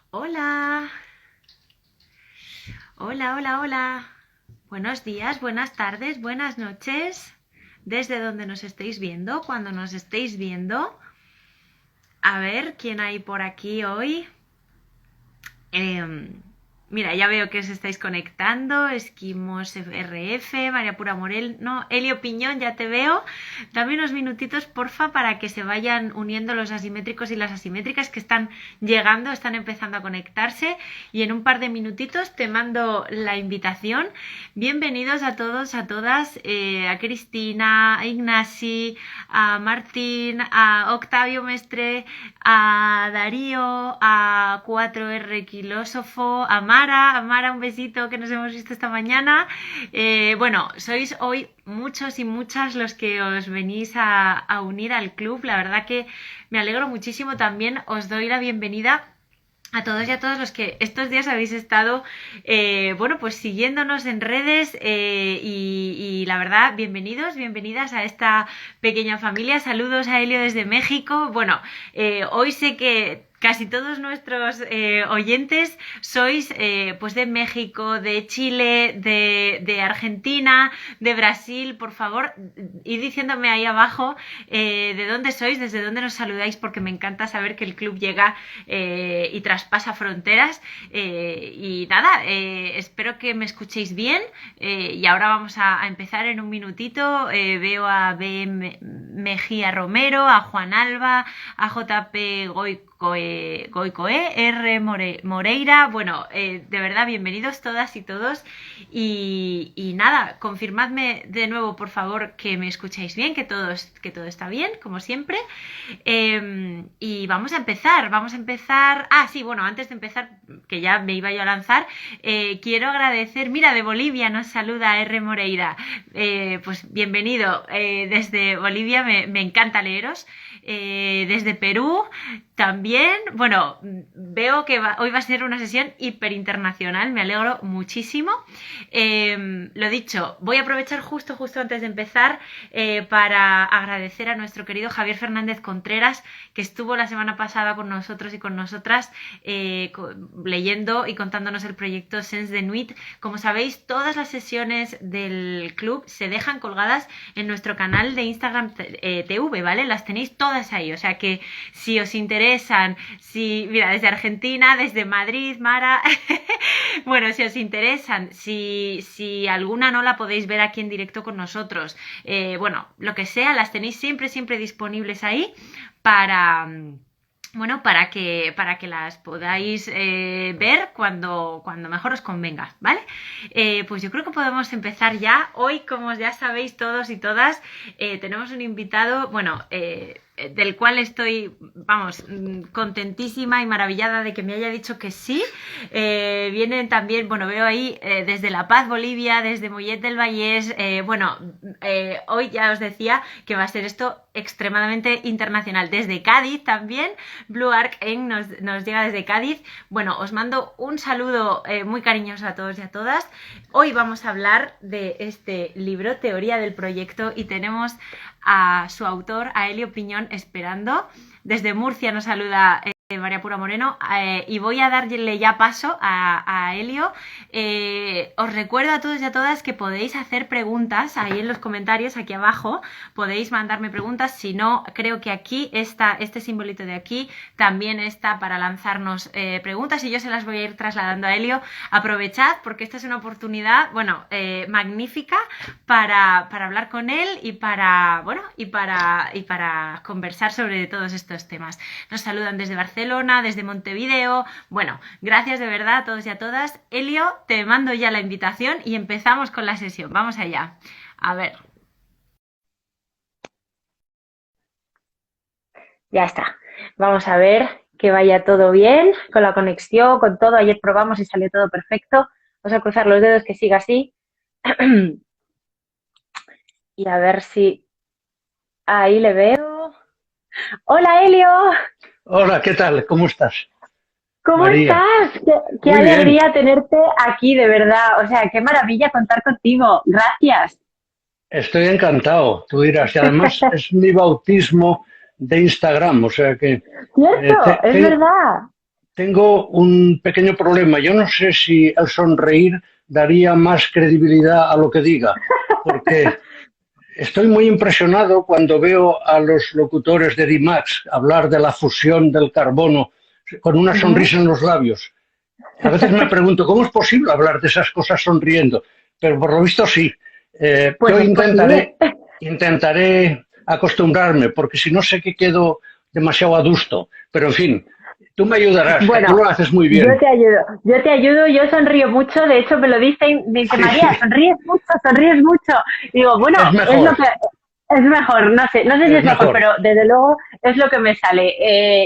Hola, hola, hola, hola. Buenos días, buenas tardes, buenas noches. Desde donde nos estéis viendo, cuando nos estéis viendo. A ver, ¿quién hay por aquí hoy? Em, Mira, ya veo que os estáis conectando. Esquimos RF, María Pura Morel, no, Elio Piñón, ya te veo. Dame unos minutitos, porfa, para que se vayan uniendo los asimétricos y las asimétricas que están llegando, están empezando a conectarse. Y en un par de minutitos te mando la invitación. Bienvenidos a todos, a todas, a Cristina, a Ignasi, a Martín, a Octavio Mestre, a Darío, a 4R Filósofo, a Mara, un besito que nos hemos visto esta mañana. Bueno, sois hoy muchos y muchas los que os venís a unir al club. La verdad que me alegro muchísimo. También os doy la bienvenida a todos y a todos los que estos días habéis estado, bueno, pues siguiéndonos en redes y la verdad, bienvenidos, bienvenidas a esta pequeña familia. Saludos a Helio desde México. Bueno, hoy sé que casi todos nuestros oyentes sois pues de México, de Chile, de Argentina, de Brasil. Por favor, id diciéndome ahí abajo de dónde sois, desde dónde nos saludáis, porque me encanta saber que el club llega y traspasa fronteras. Y nada, espero que me escuchéis bien. Y ahora vamos a empezar en un minutito. Veo a BM Mejía Romero, a Juan Alba, a JP Goicoe, R. Moreira. Bueno, de verdad, bienvenidos todas y todos. Y nada, confirmadme de nuevo, por favor, que me escucháis bien, que todo está bien, como siempre. Y vamos a empezar, vamos a empezar. Ah, sí, bueno, antes de empezar, que ya me iba yo a lanzar, quiero agradecer, mira, de Bolivia nos saluda R. Moreira. Pues bienvenido desde Bolivia, me encanta leeros. Desde Perú también, bueno, veo que hoy va a ser una sesión hiper internacional, me alegro muchísimo. Lo dicho, voy a aprovechar justo antes de empezar para agradecer a nuestro querido Javier Fernández Contreras, que estuvo la semana pasada con nosotros y con nosotras leyendo y contándonos el proyecto Sense de Nuit. Como sabéis, todas las sesiones del club se dejan colgadas en nuestro canal de Instagram TV, ¿vale? Las tenéis todas ahí, o sea que si os interesan, si, mira, desde Argentina, desde Madrid, Mara, bueno, si os interesan, si alguna no la podéis ver aquí en directo con nosotros, bueno, lo que sea, las tenéis siempre disponibles ahí para... Bueno, para que las podáis ver cuando mejor os convenga, ¿vale? Pues yo creo que podemos empezar ya. Hoy, como ya sabéis todos y todas, tenemos un invitado, bueno, del cual estoy, vamos, contentísima y maravillada de que me haya dicho que sí. Vienen también, bueno, veo ahí desde La Paz, Bolivia, desde Mollet del Vallès. Bueno, hoy ya os decía que va a ser esto extremadamente internacional. Desde Cádiz también, Blue Arc Eng nos llega desde Cádiz. Bueno, os mando un saludo muy cariñoso a todos y a todas. Hoy vamos a hablar de este libro, Teoría del Proyecto, y tenemos a su autor, a Elio Piñón, esperando. Desde Murcia nos saluda María Pura Moreno, y voy a darle ya paso a Elio. Os recuerdo a todos y a todas que podéis hacer preguntas ahí en los comentarios, aquí abajo, podéis mandarme preguntas. Si no, creo que aquí está, este simbolito de aquí también está para lanzarnos preguntas, y yo se las voy a ir trasladando a Elio. Aprovechad, porque esta es una oportunidad, bueno, magnífica para hablar con él y para, bueno, y para conversar sobre todos estos temas. Nos saludan desde Barcelona, desde Montevideo. Bueno, gracias de verdad a todos y a todas. Elio, te mando ya la invitación y empezamos con la sesión. Vamos allá. A ver. Ya está. Vamos a ver que vaya todo bien con la conexión, con todo. Ayer probamos y salió todo perfecto. Vamos a cruzar los dedos que siga así. Y a ver si ahí le veo. Hola, Elio. Hola, ¿qué tal? ¿Cómo estás, ¿Cómo María? estás? Qué Muy bien, alegría tenerte aquí, de verdad. O sea, qué maravilla contar contigo. Gracias. estoy encantado. Tú dirás, y además es mi bautismo de Instagram, o sea que Cierto, es te- verdad. tengo un pequeño problema. Yo no sé si el sonreír daría más credibilidad a lo que diga, porque estoy muy impresionado cuando veo a los locutores de DIMAX hablar de la fusión del carbono con una Ujú. sonrisa en los labios. A veces me pregunto, ¿cómo es posible hablar de esas cosas sonriendo? Pero por lo visto sí. Pues Yo es posible. intentaré acostumbrarme, porque si no sé que quedo demasiado adusto. Pero en fin, tú me ayudarás, que tú Bueno, lo haces muy yo bien. te ayudo, yo te ayudo, yo sonrío mucho, de hecho me lo dice y me dice, Sí, María, sonríes mucho. Y digo, bueno, es es lo mejor, que es mejor, no sé si es es mejor, mejor. pero desde luego es lo que me sale.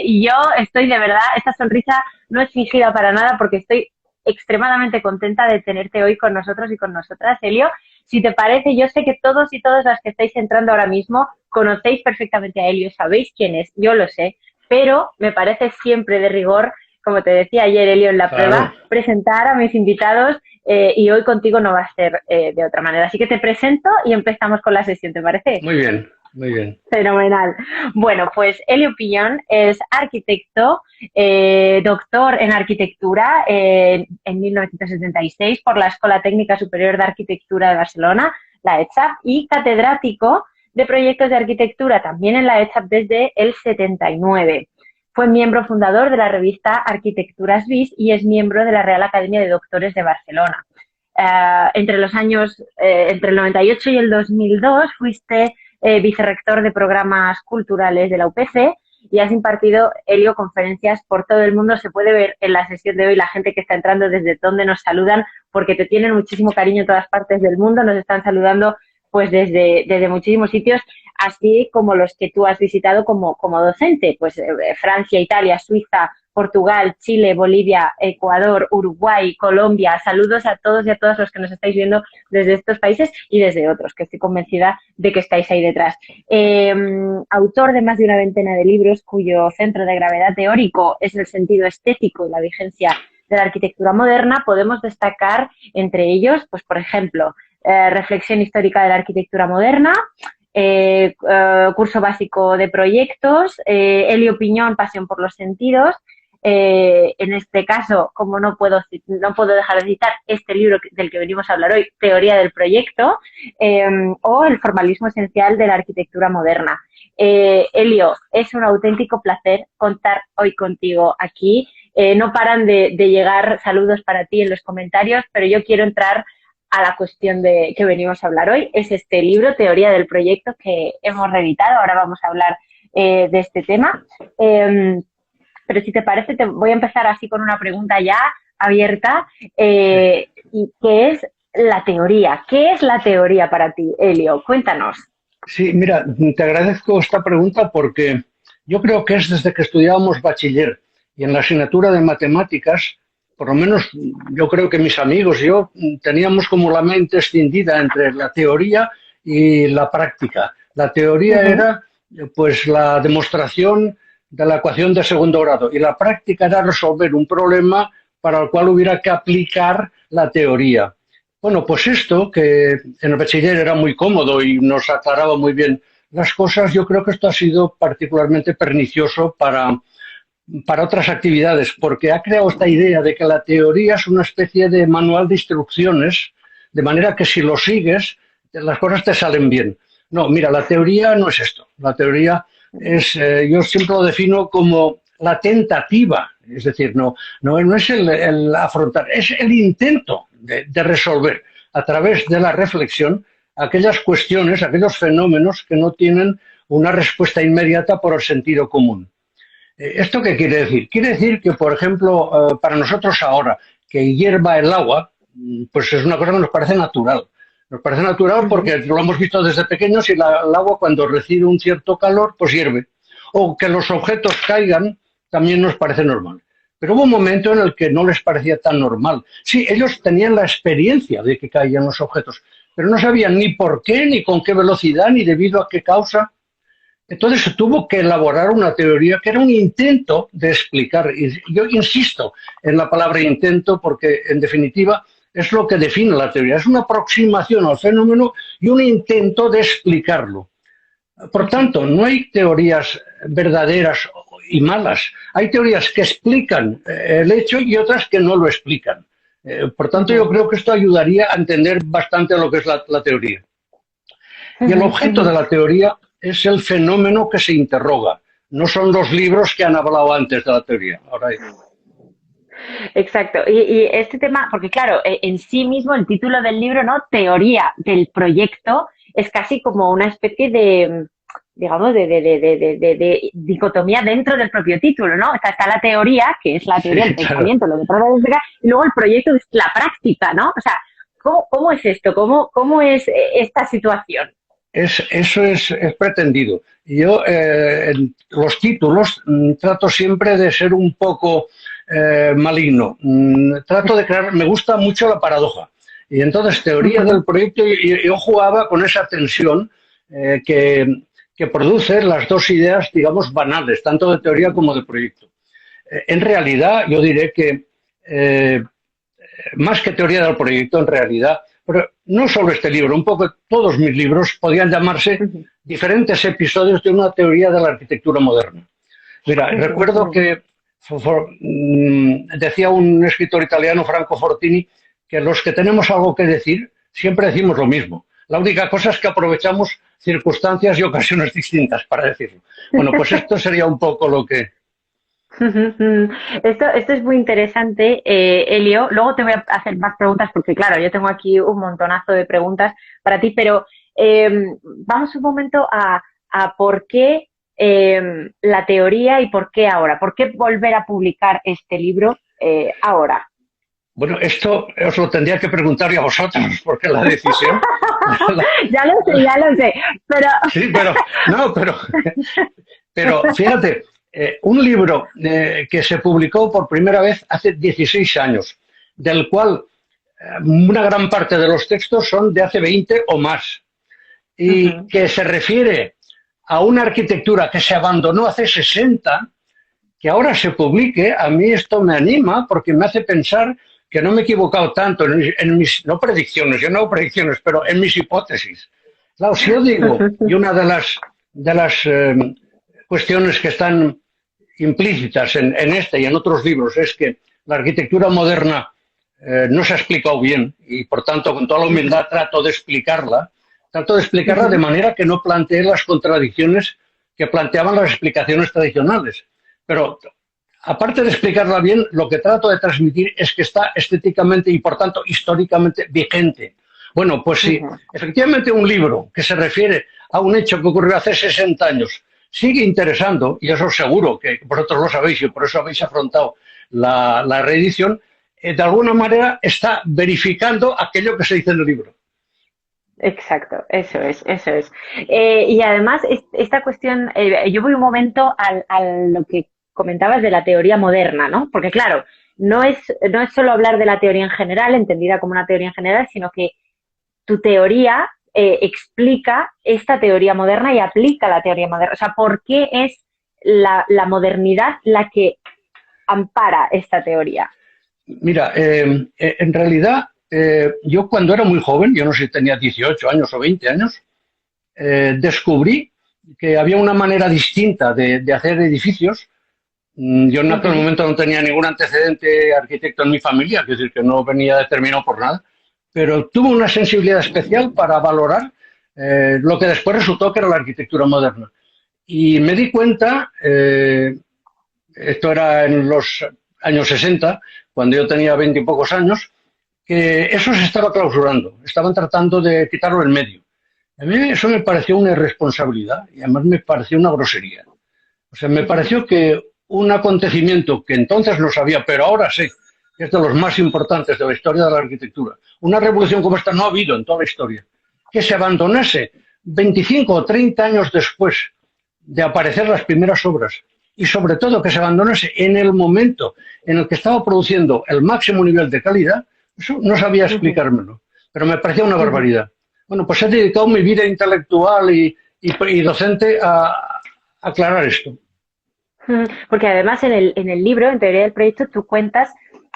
Y yo estoy de verdad, esta sonrisa no es fingida para nada porque estoy extremadamente contenta de tenerte hoy con nosotros y con nosotras, Elio. Si te parece, yo sé que todos y todas las que estáis entrando ahora mismo conocéis perfectamente a Elio, sabéis quién es, yo lo sé, pero me parece siempre de rigor, como te decía ayer, Elio, en la prueba, Claro, presentar a mis invitados y hoy contigo no va a ser de otra manera. Así que te presento y empezamos con la sesión, ¿te parece? muy bien, muy bien. Fenomenal. Bueno, pues Elio Piñón es arquitecto, doctor en arquitectura en 1976 por la Escuela Técnica Superior de Arquitectura de Barcelona, la ESAP, y catedrático de proyectos de arquitectura también en la ESAP desde el 79. Fue miembro fundador de la revista Arquitecturas Vis y es miembro de la Real Academia de Doctores de Barcelona. Entre los años, entre el 98 y el 2002 fuiste vicerrector de programas culturales de la UPC y has impartido, Elio, conferencias por todo el mundo. Se puede ver en la sesión de hoy la gente que está entrando desde donde nos saludan, porque te tienen muchísimo cariño en todas partes del mundo, nos están saludando pues desde muchísimos sitios, así como los que tú has visitado como docente, pues Francia, Italia, Suiza, Portugal, Chile, Bolivia, Ecuador, Uruguay, Colombia. Saludos a todos y a todas los que nos estáis viendo desde estos países y desde otros, que estoy convencida de que estáis ahí detrás. Autor de más de una veintena de libros cuyo centro de gravedad teórico es el sentido estético y la vigencia de la arquitectura moderna, podemos destacar entre ellos, pues por ejemplo, Reflexión histórica de la arquitectura moderna, curso básico de proyectos, Elio Piñón, Pasión por los sentidos. En este caso, como no puedo dejar de citar este libro del que venimos a hablar hoy, Teoría del proyecto, o El formalismo esencial de la arquitectura moderna. Elio, es un auténtico placer contar hoy contigo aquí. No paran de llegar saludos para ti en los comentarios, pero yo quiero entrar a la cuestión que venimos a hablar hoy. Es este libro, Teoría del proyecto, que hemos reeditado. Ahora vamos a hablar de este tema. Pero si te parece, te voy a empezar así con una pregunta ya abierta, Sí. y ¿qué es la teoría? ¿Qué es la teoría para ti, Elio? Cuéntanos. Sí, mira, te agradezco esta pregunta porque yo creo que es desde que estudiábamos bachiller y en la asignatura de matemáticas, por lo menos yo creo que mis amigos y yo teníamos como la mente escindida entre la teoría y la práctica. La teoría Ujú. era pues la demostración de la ecuación de segundo grado y la práctica era resolver un problema para el cual hubiera que aplicar la teoría. Bueno, pues esto, que en el bachiller era muy cómodo y nos aclaraba muy bien las cosas, yo creo que esto ha sido particularmente pernicioso para otras actividades, porque ha creado esta idea de que la teoría es una especie de manual de instrucciones, de manera que si lo sigues, las cosas te salen bien. No, mira, la teoría no es esto. La teoría es, yo siempre lo defino como la tentativa, es decir, no es el afrontar, es el intento de resolver a través de la reflexión aquellas cuestiones, aquellos fenómenos que no tienen una respuesta inmediata por el sentido común. ¿Esto qué quiere decir? Quiere decir que, por ejemplo, para nosotros ahora, que hierva el agua, pues es una cosa que nos parece natural. Nos parece natural Ujú. porque lo hemos visto desde pequeños y el agua cuando recibe un cierto calor, pues hierve. O que los objetos caigan, también nos parece normal. Pero hubo un momento en el que no les parecía tan normal. Sí, ellos tenían la experiencia de que caían los objetos, pero no sabían ni por qué, ni con qué velocidad, ni debido a qué causa. Entonces se tuvo que elaborar una teoría que era un intento de explicar. Y yo insisto en la palabra intento porque, en definitiva, es lo que define la teoría. Es una aproximación al fenómeno y un intento de explicarlo. Por Ujú. tanto, no hay teorías verdaderas y malas. Hay teorías que explican el hecho y otras que no lo explican. Por tanto, yo creo que esto ayudaría a entender bastante lo que es la teoría. Y el objeto de la teoría es el fenómeno que se interroga. No son los libros que han hablado antes de la teoría. Ahora, exacto. Y este tema, porque claro, en sí mismo el título del libro, ¿no? Teoría del proyecto, es casi como una especie de, digamos, de dicotomía dentro del propio título, ¿no? O sea, está la teoría, que es la teoría del pensamiento, lo que trata de explicar, y luego el proyecto es la práctica, ¿no? O sea, ¿cómo es esto? ¿Cómo es esta situación? Eso es pretendido. Yo, en los títulos, trato siempre de ser un poco maligno. Trato de crear, me gusta mucho la paradoja. Y entonces, teoría del proyecto, yo jugaba con esa tensión que produce las dos ideas, digamos, banales, tanto de teoría como de proyecto. En realidad, yo diré que más que teoría del proyecto, en realidad, pero no solo este libro, un poco todos mis libros podían llamarse diferentes episodios de una teoría de la arquitectura moderna. Mira, recuerdo que decía un escritor italiano, Franco Fortini, que los que tenemos algo que decir siempre decimos lo mismo. La única cosa es que aprovechamos circunstancias y ocasiones distintas para decirlo. Bueno, pues esto sería un poco lo que... Esto es muy interesante, Elio. Luego te voy a hacer más preguntas porque, claro, yo tengo aquí un montonazo de preguntas para ti, pero vamos un momento a por qué la teoría y por qué ahora. ¿Por qué volver a publicar este libro ahora? Bueno, esto os lo tendría que preguntar yo a vosotros, porque la decisión... Ya lo sé, pero... Sí, pero fíjate... un libro que se publicó por primera vez hace 16 años, del cual una gran parte de los textos son de hace 20 o más, y que se refiere a una arquitectura que se abandonó hace 60, que ahora se publique, a mí esto me anima porque me hace pensar que no me he equivocado tanto en mis, no predicciones, yo no hago predicciones, pero en mis hipótesis. Claro, si yo digo, y una de las cuestiones que están implícitas en este y en otros libros es que la arquitectura moderna no se ha explicado bien y, por tanto, con toda la humildad trato de explicarla de manera que no plantee las contradicciones que planteaban las explicaciones tradicionales. Pero, aparte de explicarla bien, lo que trato de transmitir es que está estéticamente y, por tanto, históricamente vigente. Bueno, pues sí, efectivamente un libro que se refiere a un hecho que ocurrió hace 60 años sigue interesando, y eso seguro que vosotros lo sabéis y por eso habéis afrontado la reedición, de alguna manera está verificando aquello que se dice en el libro. Exacto, eso es. Y además, esta cuestión, yo voy un momento a lo que comentabas de la teoría moderna, ¿no? Porque claro, no es solo hablar de la teoría en general, entendida como una teoría en general, sino que tu teoría explica esta teoría moderna y aplica la teoría moderna. O sea, ¿por qué es la modernidad la que ampara esta teoría? Mira, en realidad, yo cuando era muy joven, yo no sé si tenía 18 años o 20 años, descubrí que había una manera distinta de hacer edificios. Yo en aquel momento no tenía ningún antecedente arquitecto en mi familia, es decir, que no venía determinado por nada, pero tuve una sensibilidad especial para valorar lo que después resultó que era la arquitectura moderna. Y me di cuenta, esto era en los años 60, cuando yo tenía 20 y pocos años, que eso se estaba clausurando, estaban tratando de quitarlo del medio. A mí eso me pareció una irresponsabilidad y además me pareció una grosería. O sea, me pareció que un acontecimiento que entonces no sabía, pero ahora sé, que es de los más importantes de la historia de la arquitectura. Una revolución como esta no ha habido en toda la historia. Que se abandonase 25 o 30 años después de aparecer las primeras obras y sobre todo que se abandonase en el momento en el que estaba produciendo el máximo nivel de calidad, eso no sabía explicármelo, pero me parecía una barbaridad. Bueno, pues he dedicado mi vida intelectual y docente a aclarar esto. Porque además en el libro, en Teoría del Proyecto, tú cuentas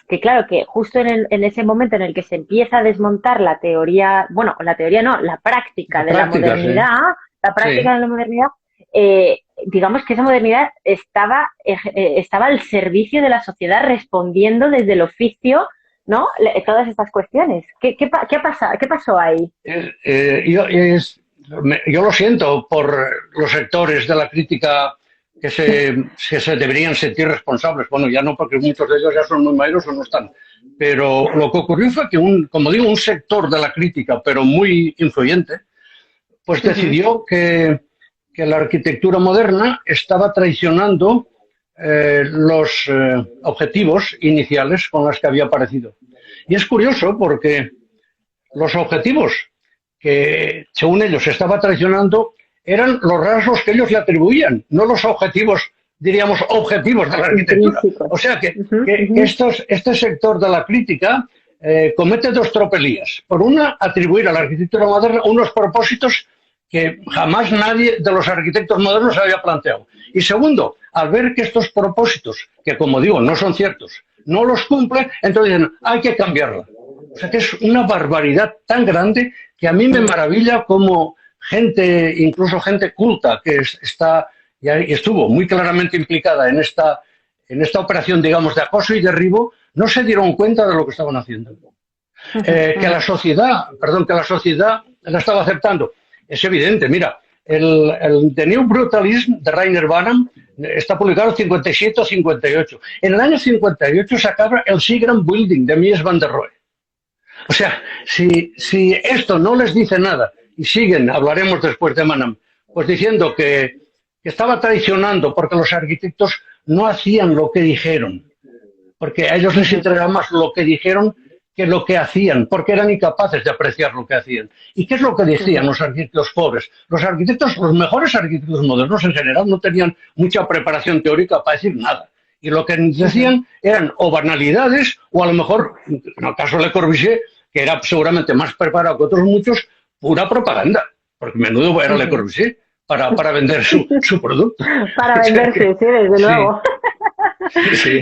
que claro, que justo en ese momento en el que se empieza a desmontar la teoría, bueno, la teoría no, la práctica de la modernidad, sí. La práctica de la modernidad, digamos que esa modernidad estaba al servicio de la sociedad, respondiendo desde el oficio, ¿no? Todas estas cuestiones. ¿Qué pasó ahí? Yo lo siento por los sectores de la crítica que se deberían sentir responsables. Bueno, ya no, porque muchos de ellos ya son muy mayores o no están. Pero lo que ocurrió fue que, como digo, un sector de la crítica, pero muy influyente, pues decidió que la arquitectura moderna estaba traicionando los objetivos iniciales con los que había aparecido. Y es curioso porque los objetivos que, según ellos, estaba traicionando eran los rasgos que ellos le atribuían, no los objetivos, diríamos, objetivos de la arquitectura. O sea que este sector de la crítica comete dos tropelías. Por una, atribuir a la arquitectura moderna unos propósitos que jamás nadie de los arquitectos modernos había planteado. Y segundo, al ver que estos propósitos, que como digo, no son ciertos, no los cumple, entonces dicen, hay que cambiarla. O sea que es una barbaridad tan grande que a mí me maravilla cómo gente, incluso gente culta, que está y estuvo muy claramente implicada en esta operación, digamos, de acoso y derribo, no se dieron cuenta de lo que estaban haciendo. Que la sociedad la estaba aceptando. Es evidente, mira, el The New Brutalism de Rainer Banham está publicado en 57 o 58. En el año 58 se acaba el Seagram Building de Mies van der Rohe. O sea, si esto no les dice nada y siguen, hablaremos después de Banham, pues diciendo que estaba traicionando porque los arquitectos no hacían lo que dijeron, porque a ellos les interesa más lo que dijeron que lo que hacían, porque eran incapaces de apreciar lo que hacían. ¿Y qué es lo que decían los arquitectos pobres? Los mejores arquitectos modernos en general no tenían mucha preparación teórica para decir nada. Y lo que decían eran o banalidades, o a lo mejor, en el caso de Le Corbusier, que era seguramente más preparado que otros muchos, pura propaganda. Porque menudo era Le Corbusier para vender su producto. Para venderse, sí, desde luego.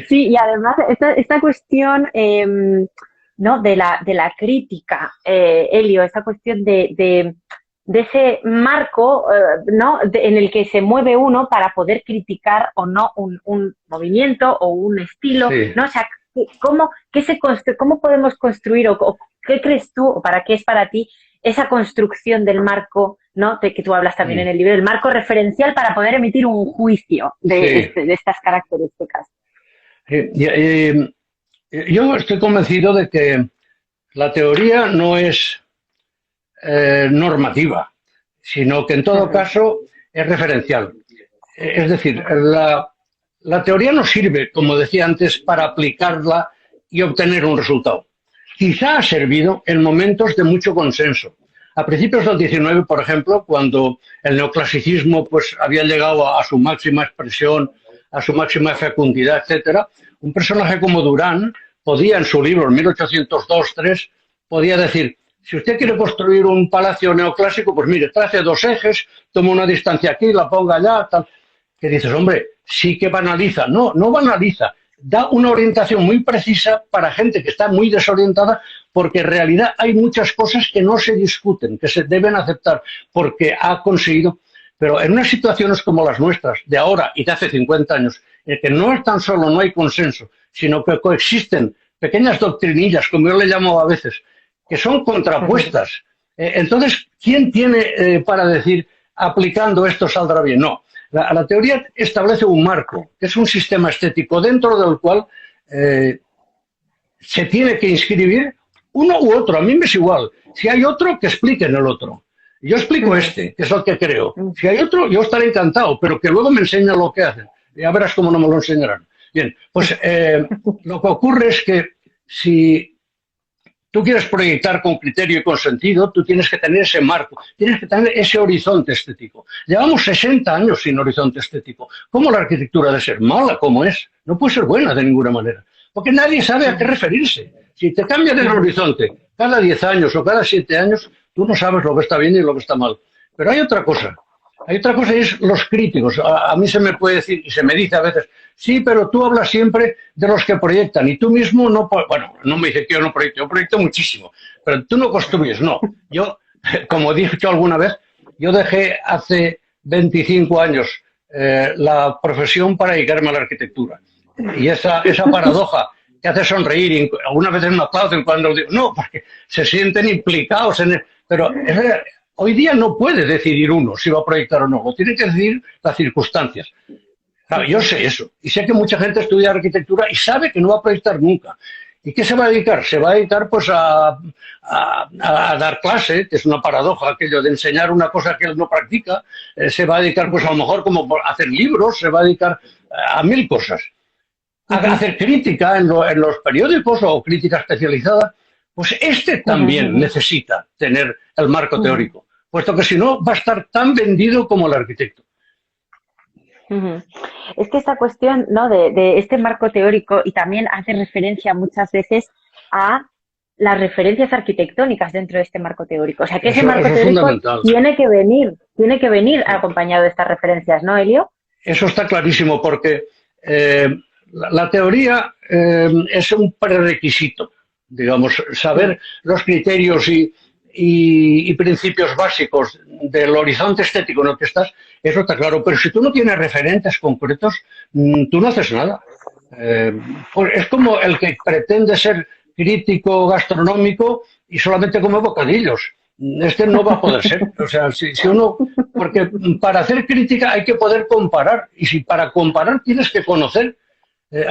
Sí, y además esta cuestión... ¿no? de la crítica, Elio, esa cuestión de ese marco, ¿no? en el que se mueve uno para poder criticar o no un movimiento o un estilo, ¿no? O sea, ¿cómo podemos construir o qué crees tú o para qué es para ti esa construcción del marco, ¿no? De que tú hablas también en el libro, el marco referencial para poder emitir un juicio de estas características? Yo estoy convencido de que la teoría no es normativa, sino que en todo caso es referencial. Es decir, la teoría no sirve, como decía antes, para aplicarla y obtener un resultado. Quizá ha servido en momentos de mucho consenso. A principios del XIX, por ejemplo, cuando el neoclasicismo pues, había llegado a su máxima expresión, a su máxima fecundidad, etcétera, un personaje como Durán podía, en su libro, en 1802-3, podía decir, si usted quiere construir un palacio neoclásico, pues mire, trace dos ejes, toma una distancia aquí, la ponga allá, tal. Que dices, hombre, sí que banaliza. No, no banaliza. Da una orientación muy precisa para gente que está muy desorientada, porque en realidad hay muchas cosas que no se discuten, que se deben aceptar, porque ha conseguido. Pero en unas situaciones como las nuestras, de ahora y de hace 50 años, en que no es tan solo no hay consenso, sino que coexisten pequeñas doctrinillas, como yo le llamo a veces, que son contrapuestas. Entonces, ¿quién tiene para decir, aplicando esto saldrá bien? No. La teoría establece un marco, que es un sistema estético dentro del cual se tiene que inscribir uno u otro. A mí me es igual. Si hay otro, que expliquen el otro. Yo explico que es lo que creo. Si hay otro, yo estaré encantado, pero que luego me enseñen lo que hacen. Ya verás cómo no me lo enseñarán. Bien, pues lo que ocurre es que si tú quieres proyectar con criterio y con sentido, tú tienes que tener ese marco, tienes que tener ese horizonte estético. Llevamos 60 años sin horizonte estético. ¿Cómo la arquitectura debe ser mala como es? No puede ser buena de ninguna manera, porque nadie sabe a qué referirse. Si te cambian el horizonte cada 10 años o cada 7 años, tú no sabes lo que está bien y lo que está mal. Pero hay otra cosa. Hay otra cosa y es los críticos. A mí se me puede decir, y se me dice a veces, sí, pero tú hablas siempre de los que proyectan y tú mismo no... Bueno, no me dice que yo no proyecto, yo proyecto muchísimo, pero tú no construyes, no. Yo, como dije yo alguna vez, yo dejé hace 25 años la profesión para dedicarme a la arquitectura. Y esa paradoja que hace sonreír, y algunas veces me aplauden cuando digo, no, porque se sienten implicados en pero hoy día no puede decidir uno si va a proyectar o no, lo tiene que decidir las circunstancias. Claro, yo sé eso, y sé que mucha gente estudia arquitectura y sabe que no va a proyectar nunca. ¿Y qué se va a dedicar? Se va a dedicar pues a dar clase, que es una paradoja, aquello de enseñar una cosa que él no practica. Se va a dedicar pues a lo mejor como a hacer libros, se va a dedicar a mil cosas. A hacer crítica en los periódicos o crítica especializada. Pues también necesita tener el marco teórico, puesto que si no va a estar tan vendido como el arquitecto. Es que esta cuestión, ¿no?, de este marco teórico, y también hace referencia muchas veces a las referencias arquitectónicas dentro de este marco teórico. O sea, que ese marco teórico tiene que venir acompañado de estas referencias, ¿no, Elio? Eso está clarísimo, porque la teoría es un prerequisito, digamos, saber los criterios y principios básicos del horizonte estético en el que estás, eso está claro. Pero si tú no tienes referentes concretos, tú no haces nada. Pues es como el que pretende ser crítico gastronómico y solamente come bocadillos. No va a poder ser. O sea, si uno, porque para hacer crítica hay que poder comparar, y si para comparar tienes que conocer.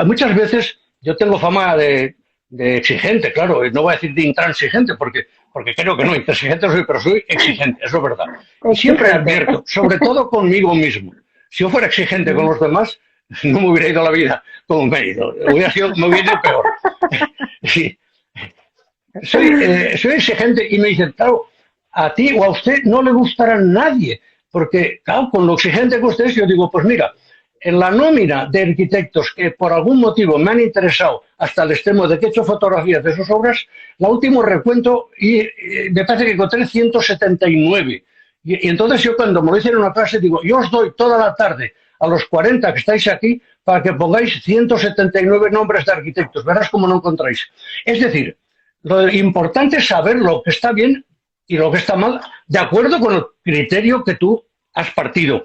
Muchas veces yo tengo fama de exigente, claro, no voy a decir de intransigente, porque creo que no, intransigente soy, pero soy exigente, eso es verdad. Y siempre advierto, sobre todo conmigo mismo. Si yo fuera exigente con los demás, no me hubiera ido la vida como me he ido, me hubiera ido peor. Sí. Soy exigente y me dicen, claro, a ti o a usted no le gustará a nadie, porque, claro, con lo exigente que usted es, yo digo, pues mira, en la nómina de arquitectos que por algún motivo me han interesado hasta el extremo de que he hecho fotografías de sus obras, el último recuento, y me parece que encontré 179. Y entonces yo, cuando me lo dicen en una clase, digo, yo os doy toda la tarde a los 40 que estáis aquí para que pongáis 179 nombres de arquitectos. Verás cómo no encontráis. Es decir, lo importante es saber lo que está bien y lo que está mal, de acuerdo con el criterio que tú has partido.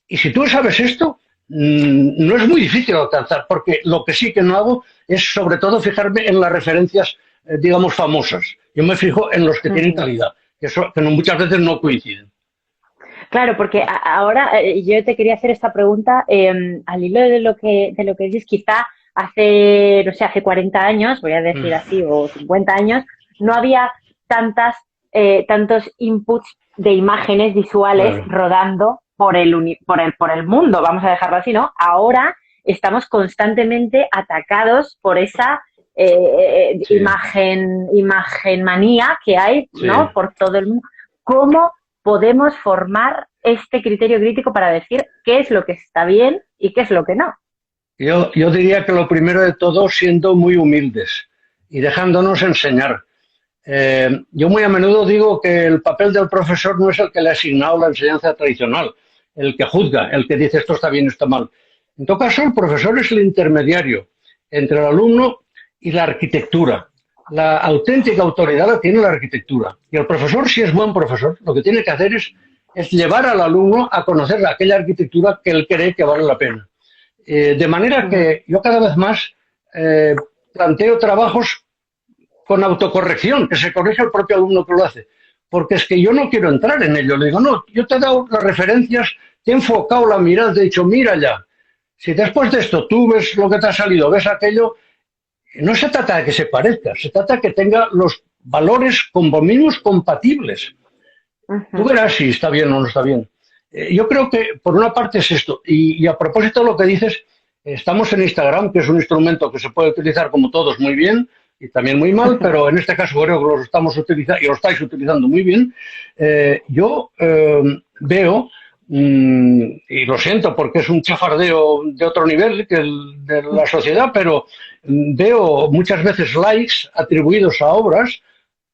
Y si tú sabes esto, no es muy difícil alcanzar, porque lo que sí que no hago es, sobre todo, fijarme en las referencias, digamos, famosas. Yo me fijo en los que tienen calidad, que muchas veces no coinciden. Claro, porque ahora yo te quería hacer esta pregunta al hilo de lo que dices. Quizá hace 40 años, voy a decir así, o 50 años, no había tantos inputs de imágenes visuales rodando por el mundo, vamos a dejarlo así, ¿no? Ahora estamos constantemente atacados por esa imagen manía que hay, ¿no?, por todo el mundo. ¿Cómo podemos formar este criterio crítico para decir qué es lo que está bien y qué es lo que no? Yo diría que lo primero de todo, siendo muy humildes y dejándonos enseñar. Yo muy a menudo digo que el papel del profesor no es el que le ha asignado la enseñanza tradicional, el que juzga, el que dice esto está bien, esto está mal. En todo caso, el profesor es el intermediario entre el alumno y la arquitectura. La auténtica autoridad la tiene la arquitectura. Y el profesor, si es buen profesor, lo que tiene que hacer es llevar al alumno a conocer aquella arquitectura que él cree que vale la pena. De manera que yo cada vez más planteo trabajos con autocorrección, que se corrige el propio alumno que lo hace. Porque es que yo no quiero entrar en ello. Le digo, no, yo te he dado las referencias, te he enfocado la mirada, te he dicho, mira ya. Si después de esto tú ves lo que te ha salido, ves aquello, no se trata de que se parezca, se trata de que tenga los valores como mínimos compatibles. Tú verás si está bien o no está bien. Yo creo que por una parte es esto. Y a propósito de lo que dices, estamos en Instagram, que es un instrumento que se puede utilizar como todos muy bien y también muy mal, pero en este caso creo que lo estamos utilizando y lo estáis utilizando muy bien. Yo veo, y lo siento porque es un chafardeo de otro nivel que el de la sociedad, pero veo muchas veces likes atribuidos a obras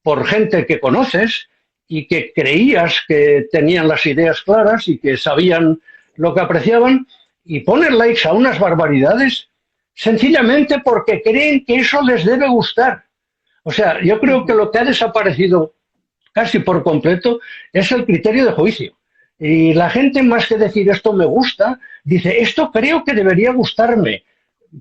por gente que conoces y que creías que tenían las ideas claras y que sabían lo que apreciaban, y ponen likes a unas barbaridades sencillamente porque creen que eso les debe gustar. O sea, yo creo que lo que ha desaparecido casi por completo es el criterio de juicio. Y la gente, más que decir esto me gusta, dice esto creo que debería gustarme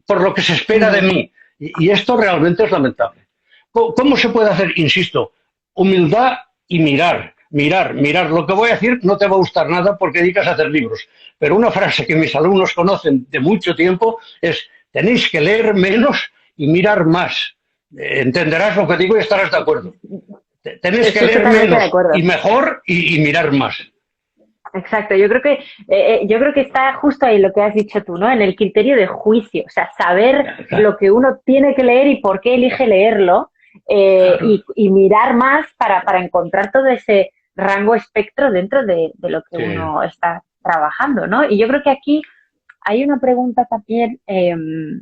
por lo que se espera de mí. Y esto realmente es lamentable. ¿Cómo se puede hacer? Insisto, humildad y mirar, mirar, mirar. Lo que voy a decir no te va a gustar nada porque dedicas a hacer libros. Pero una frase que mis alumnos conocen de mucho tiempo es: tenéis que leer menos y mirar más. Entenderás lo que digo y estarás de acuerdo. Tenéis que leer menos y mejor y mirar más. Exacto, yo creo que está justo ahí lo que has dicho tú, ¿no? En el criterio de juicio, o sea, saber lo que uno tiene que leer y por qué elige leerlo, y mirar más para encontrar todo ese rango espectro dentro de lo que uno está trabajando, ¿no? Y yo creo que aquí hay una pregunta también,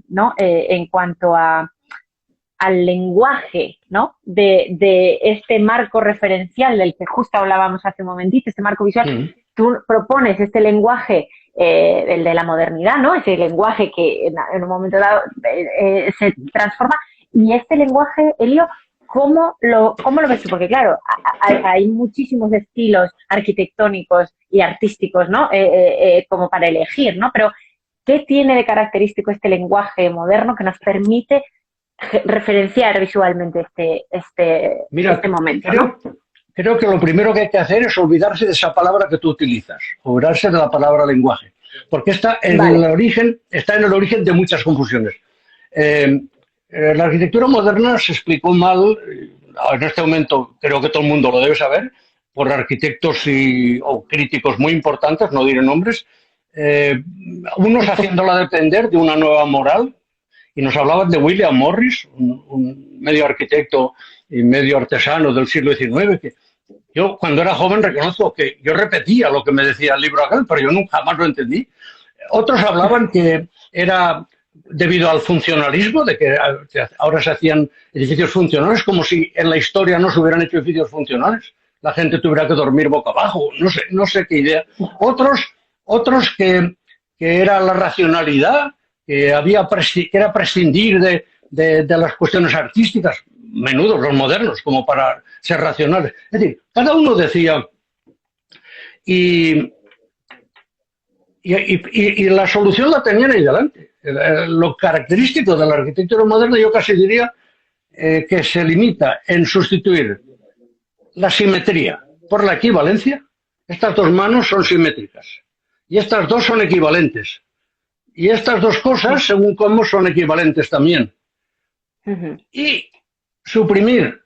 ¿no? En cuanto al lenguaje, ¿no? De este marco referencial del que justo hablábamos hace un momentito, este marco visual. Tú propones este lenguaje, el de la modernidad, ¿no? Ese lenguaje que en un momento dado se transforma. Y este lenguaje, Elio, ¿cómo lo ves tú? Porque claro, hay muchísimos estilos arquitectónicos y artísticos, ¿no? Como para elegir, ¿no? Pero ¿qué tiene de característico este lenguaje moderno que nos permite referenciar visualmente este momento? ¿No? Creo que lo primero que hay que hacer es olvidarse de esa palabra que tú utilizas, olvidarse de la palabra lenguaje, porque está en el origen de muchas confusiones. La arquitectura moderna se explicó mal, en este momento creo que todo el mundo lo debe saber, por arquitectos o críticos muy importantes, no diré nombres, unos haciéndola depender de una nueva moral, y nos hablaban de William Morris, un medio arquitecto y medio artesano del siglo XIX, que yo cuando era joven reconozco que yo repetía lo que me decía el libro aquel, pero yo nunca más lo entendí. Otros hablaban que era debido al funcionalismo, de que ahora se hacían edificios funcionales, como si en la historia no se hubieran hecho edificios funcionales. La gente tuviera que dormir boca abajo, no sé qué idea. Otros que era la racionalidad, que era prescindir de las cuestiones artísticas, menudos los modernos, como para ser racionales. Es decir, cada uno decía, y la solución la tenían ahí delante. Lo característico de la arquitectura moderna, yo casi diría que se limita en sustituir la simetría por la equivalencia. Estas dos manos son simétricas y estas dos son equivalentes. Y estas dos cosas, según cómo, son equivalentes también. Y suprimir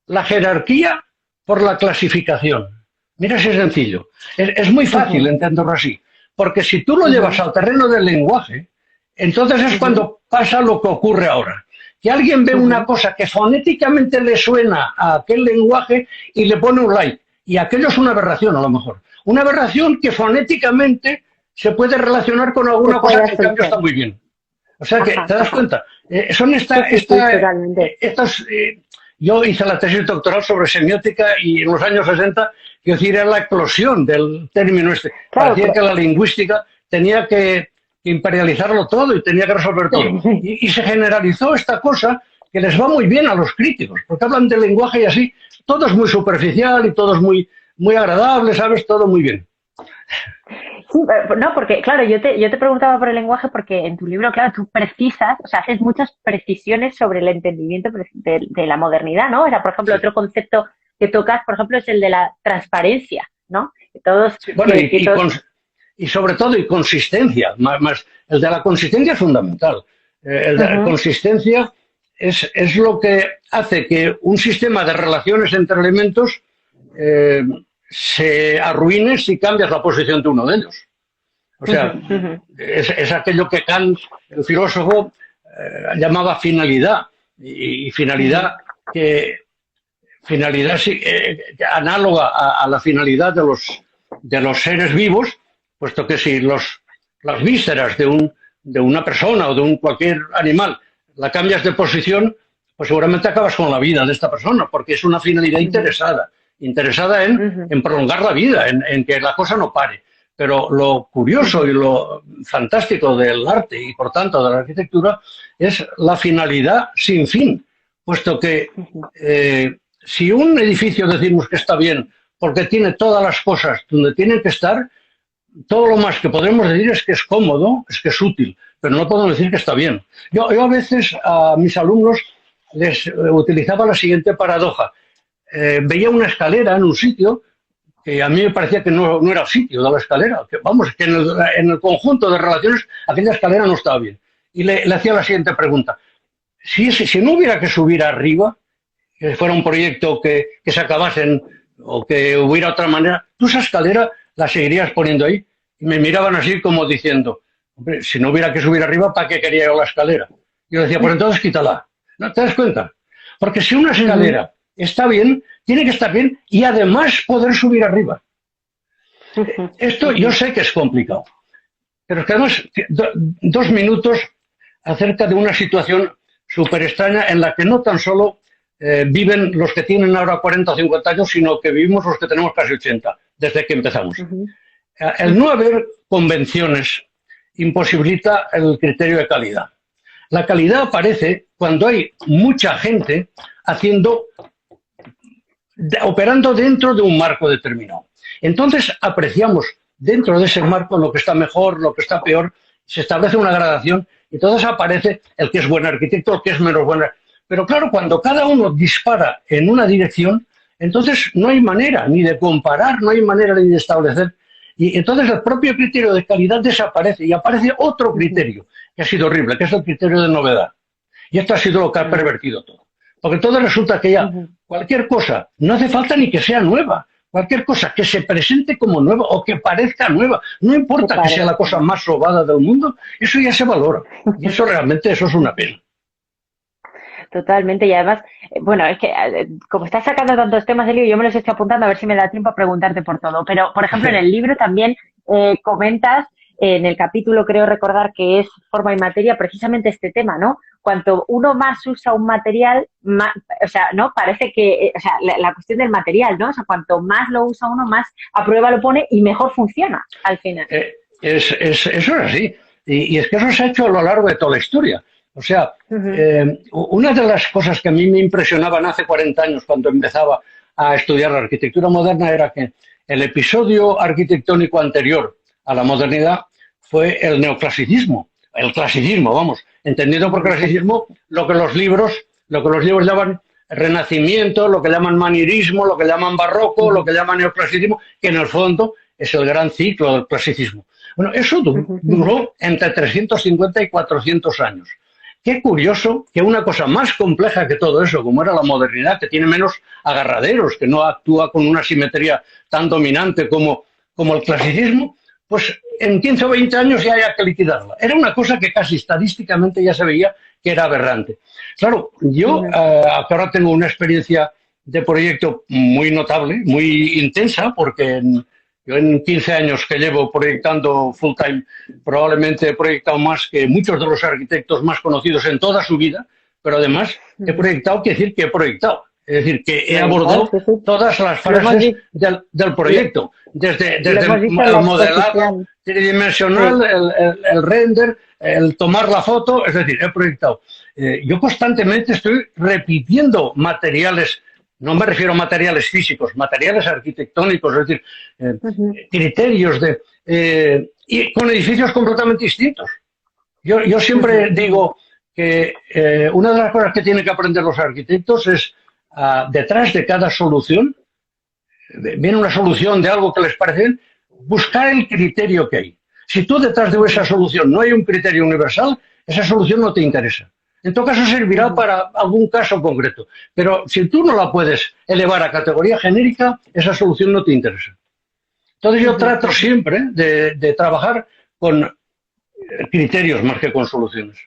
la jerarquía por la clasificación. Mira si es sencillo. Es muy fácil entenderlo así. Porque si tú lo llevas al terreno del lenguaje, entonces es cuando pasa lo que ocurre ahora. Que alguien ve una cosa que fonéticamente le suena a aquel lenguaje y le pone un like. Y aquello es una aberración, a lo mejor. Una aberración que fonéticamente se puede relacionar con alguna cosa que en cambio está muy bien. O sea que, ¿te das cuenta? Son yo hice la tesis doctoral sobre semiótica y en los años 60, quiero decir, era la eclosión del término este. Parecía que la lingüística tenía que imperializarlo todo y tenía que resolver todo. Y se generalizó esta cosa que les va muy bien a los críticos, porque hablan del lenguaje y así, todo es muy superficial y todo es muy, muy agradable, ¿sabes? Todo muy bien. Sí, no, porque, claro, yo te preguntaba por el lenguaje porque en tu libro, claro, tú precisas, o sea, haces muchas precisiones sobre el entendimiento de la modernidad, ¿no? O sea, por ejemplo, otro concepto que tocas, por ejemplo, es el de la transparencia, ¿no? Todos, bueno, y sobre todo, y consistencia, más el de la consistencia es fundamental. El de la consistencia es lo que hace que un sistema de relaciones entre elementos se arruine si cambias la posición de uno de ellos. O sea, es aquello que Kant, el filósofo, llamaba finalidad. Y finalidad análoga a la finalidad de los seres vivos, puesto que si las vísceras de una persona o de cualquier animal la cambias de posición, pues seguramente acabas con la vida de esta persona, porque es una finalidad interesada en prolongar la vida, en que la cosa no pare. Pero lo curioso y lo fantástico del arte y, por tanto, de la arquitectura es la finalidad sin fin, puesto que si un edificio decimos que está bien porque tiene todas las cosas donde tienen que estar. Todo lo más que podremos decir es que es cómodo, es que es útil, pero no podemos decir que está bien. Yo a veces a mis alumnos les utilizaba la siguiente paradoja. Veía una escalera en un sitio que a mí me parecía que no era el sitio de la escalera. Que, vamos, que en el conjunto de relaciones aquella escalera no estaba bien. Y le hacía la siguiente pregunta. Si no hubiera que subir arriba, que fuera un proyecto que se acabasen o que hubiera otra manera, tú esa escalera la seguirías poniendo ahí. Y me miraban así como diciendo, hombre, si no hubiera que subir arriba, ¿para qué quería yo la escalera? Y yo decía, pues entonces quítala. ¿No te das cuenta? Porque si una escalera está bien, tiene que estar bien y además poder subir arriba. Esto yo sé que es complicado, pero es que además 2 minutos acerca de una situación súper extraña en la que no tan solo viven los que tienen ahora 40 o 50 años, sino que vivimos los que tenemos casi 80, desde que empezamos. El no haber convenciones imposibilita el criterio de calidad. La calidad aparece cuando hay mucha gente operando dentro de un marco determinado. Entonces apreciamos dentro de ese marco lo que está mejor, lo que está peor, se establece una gradación y entonces aparece el que es buen arquitecto, el que es menos buen arquitecto. Pero claro, cuando cada uno dispara en una dirección, entonces no hay manera ni de comparar, no hay manera ni de establecer. Y entonces el propio criterio de calidad desaparece y aparece otro criterio que ha sido horrible, que es el criterio de novedad. Y esto ha sido lo que ha pervertido todo. Porque todo resulta que ya cualquier cosa, no hace falta ni que sea nueva, cualquier cosa que se presente como nueva o que parezca nueva, no importa que sea la cosa más robada del mundo, eso ya se valora. Y eso realmente, eso es una pena. Totalmente, y además, bueno, es que como estás sacando tantos temas, Elio, yo me los estoy apuntando a ver si me da tiempo a preguntarte por todo. Pero, por ejemplo, en el libro también comentas, en el capítulo creo recordar que es forma y materia, precisamente este tema, ¿no? Cuanto uno más usa un material, más, o sea, ¿no? Parece que, o sea, la cuestión del material, ¿no? O sea, cuanto más lo usa uno, más a prueba lo pone y mejor funciona al final. Eso es así. Y es que eso se ha hecho a lo largo de toda la historia. O sea, una de las cosas que a mí me impresionaban hace 40 años cuando empezaba a estudiar la arquitectura moderna era que el episodio arquitectónico anterior a la modernidad fue el neoclasicismo, el clasicismo, vamos, entendiendo por clasicismo lo que los libros llaman renacimiento, lo que llaman manierismo, lo que llaman barroco, lo que llaman neoclasicismo, que en el fondo es el gran ciclo del clasicismo. Bueno, eso duró entre 350 y 400 años. Qué curioso que una cosa más compleja que todo eso, como era la modernidad, que tiene menos agarraderos, que no actúa con una simetría tan dominante como el clasicismo, pues en 15 o 20 años ya haya que liquidarla. Era una cosa que casi estadísticamente ya se veía que era aberrante. Claro, yo ahora tengo una experiencia de proyecto muy notable, muy intensa, porque yo en 15 años que llevo proyectando full time, probablemente he proyectado más que muchos de los arquitectos más conocidos en toda su vida, pero además he proyectado, quiere decir que he proyectado. Es decir, que he abordado todas las fases del proyecto, desde el modelado tridimensional, el render, el tomar la foto, es decir, he proyectado. Yo constantemente estoy repitiendo materiales. No me refiero a materiales físicos, materiales arquitectónicos, es decir, criterios y con edificios completamente distintos. Yo siempre digo que una de las cosas que tienen que aprender los arquitectos es detrás de cada solución, viene una solución de algo que les parece bien, buscar el criterio que hay. Si tú detrás de esa solución no hay un criterio universal, esa solución no te interesa. En todo caso servirá para algún caso concreto. Pero si tú no la puedes elevar a categoría genérica, esa solución no te interesa. Entonces yo trato siempre de trabajar con criterios más que con soluciones.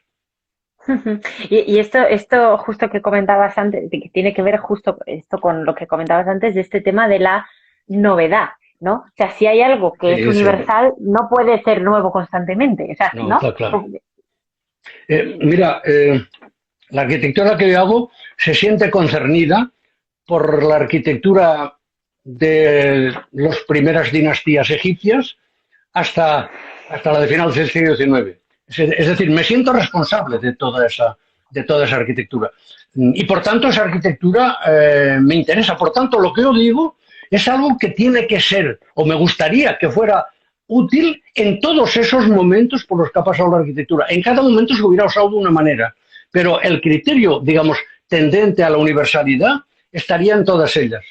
Y esto justo que comentabas antes, que tiene que ver justo esto con lo que comentabas antes de este tema de la novedad, ¿no? O sea, si hay algo que es universal, no puede ser nuevo constantemente. O sea, ¿no? Está claro. Mira, la arquitectura que yo hago se siente concernida por la arquitectura de las primeras dinastías egipcias hasta la de finales del siglo XIX. Es decir, me siento responsable de toda esa arquitectura. Y por tanto, esa arquitectura me interesa. Por tanto, lo que yo digo Es algo que tiene que ser, o me gustaría que fuera útil en todos esos momentos por los que ha pasado la arquitectura. En cada momento se hubiera usado de una manera, pero el criterio, digamos, tendente a la universalidad estaría en todas ellas.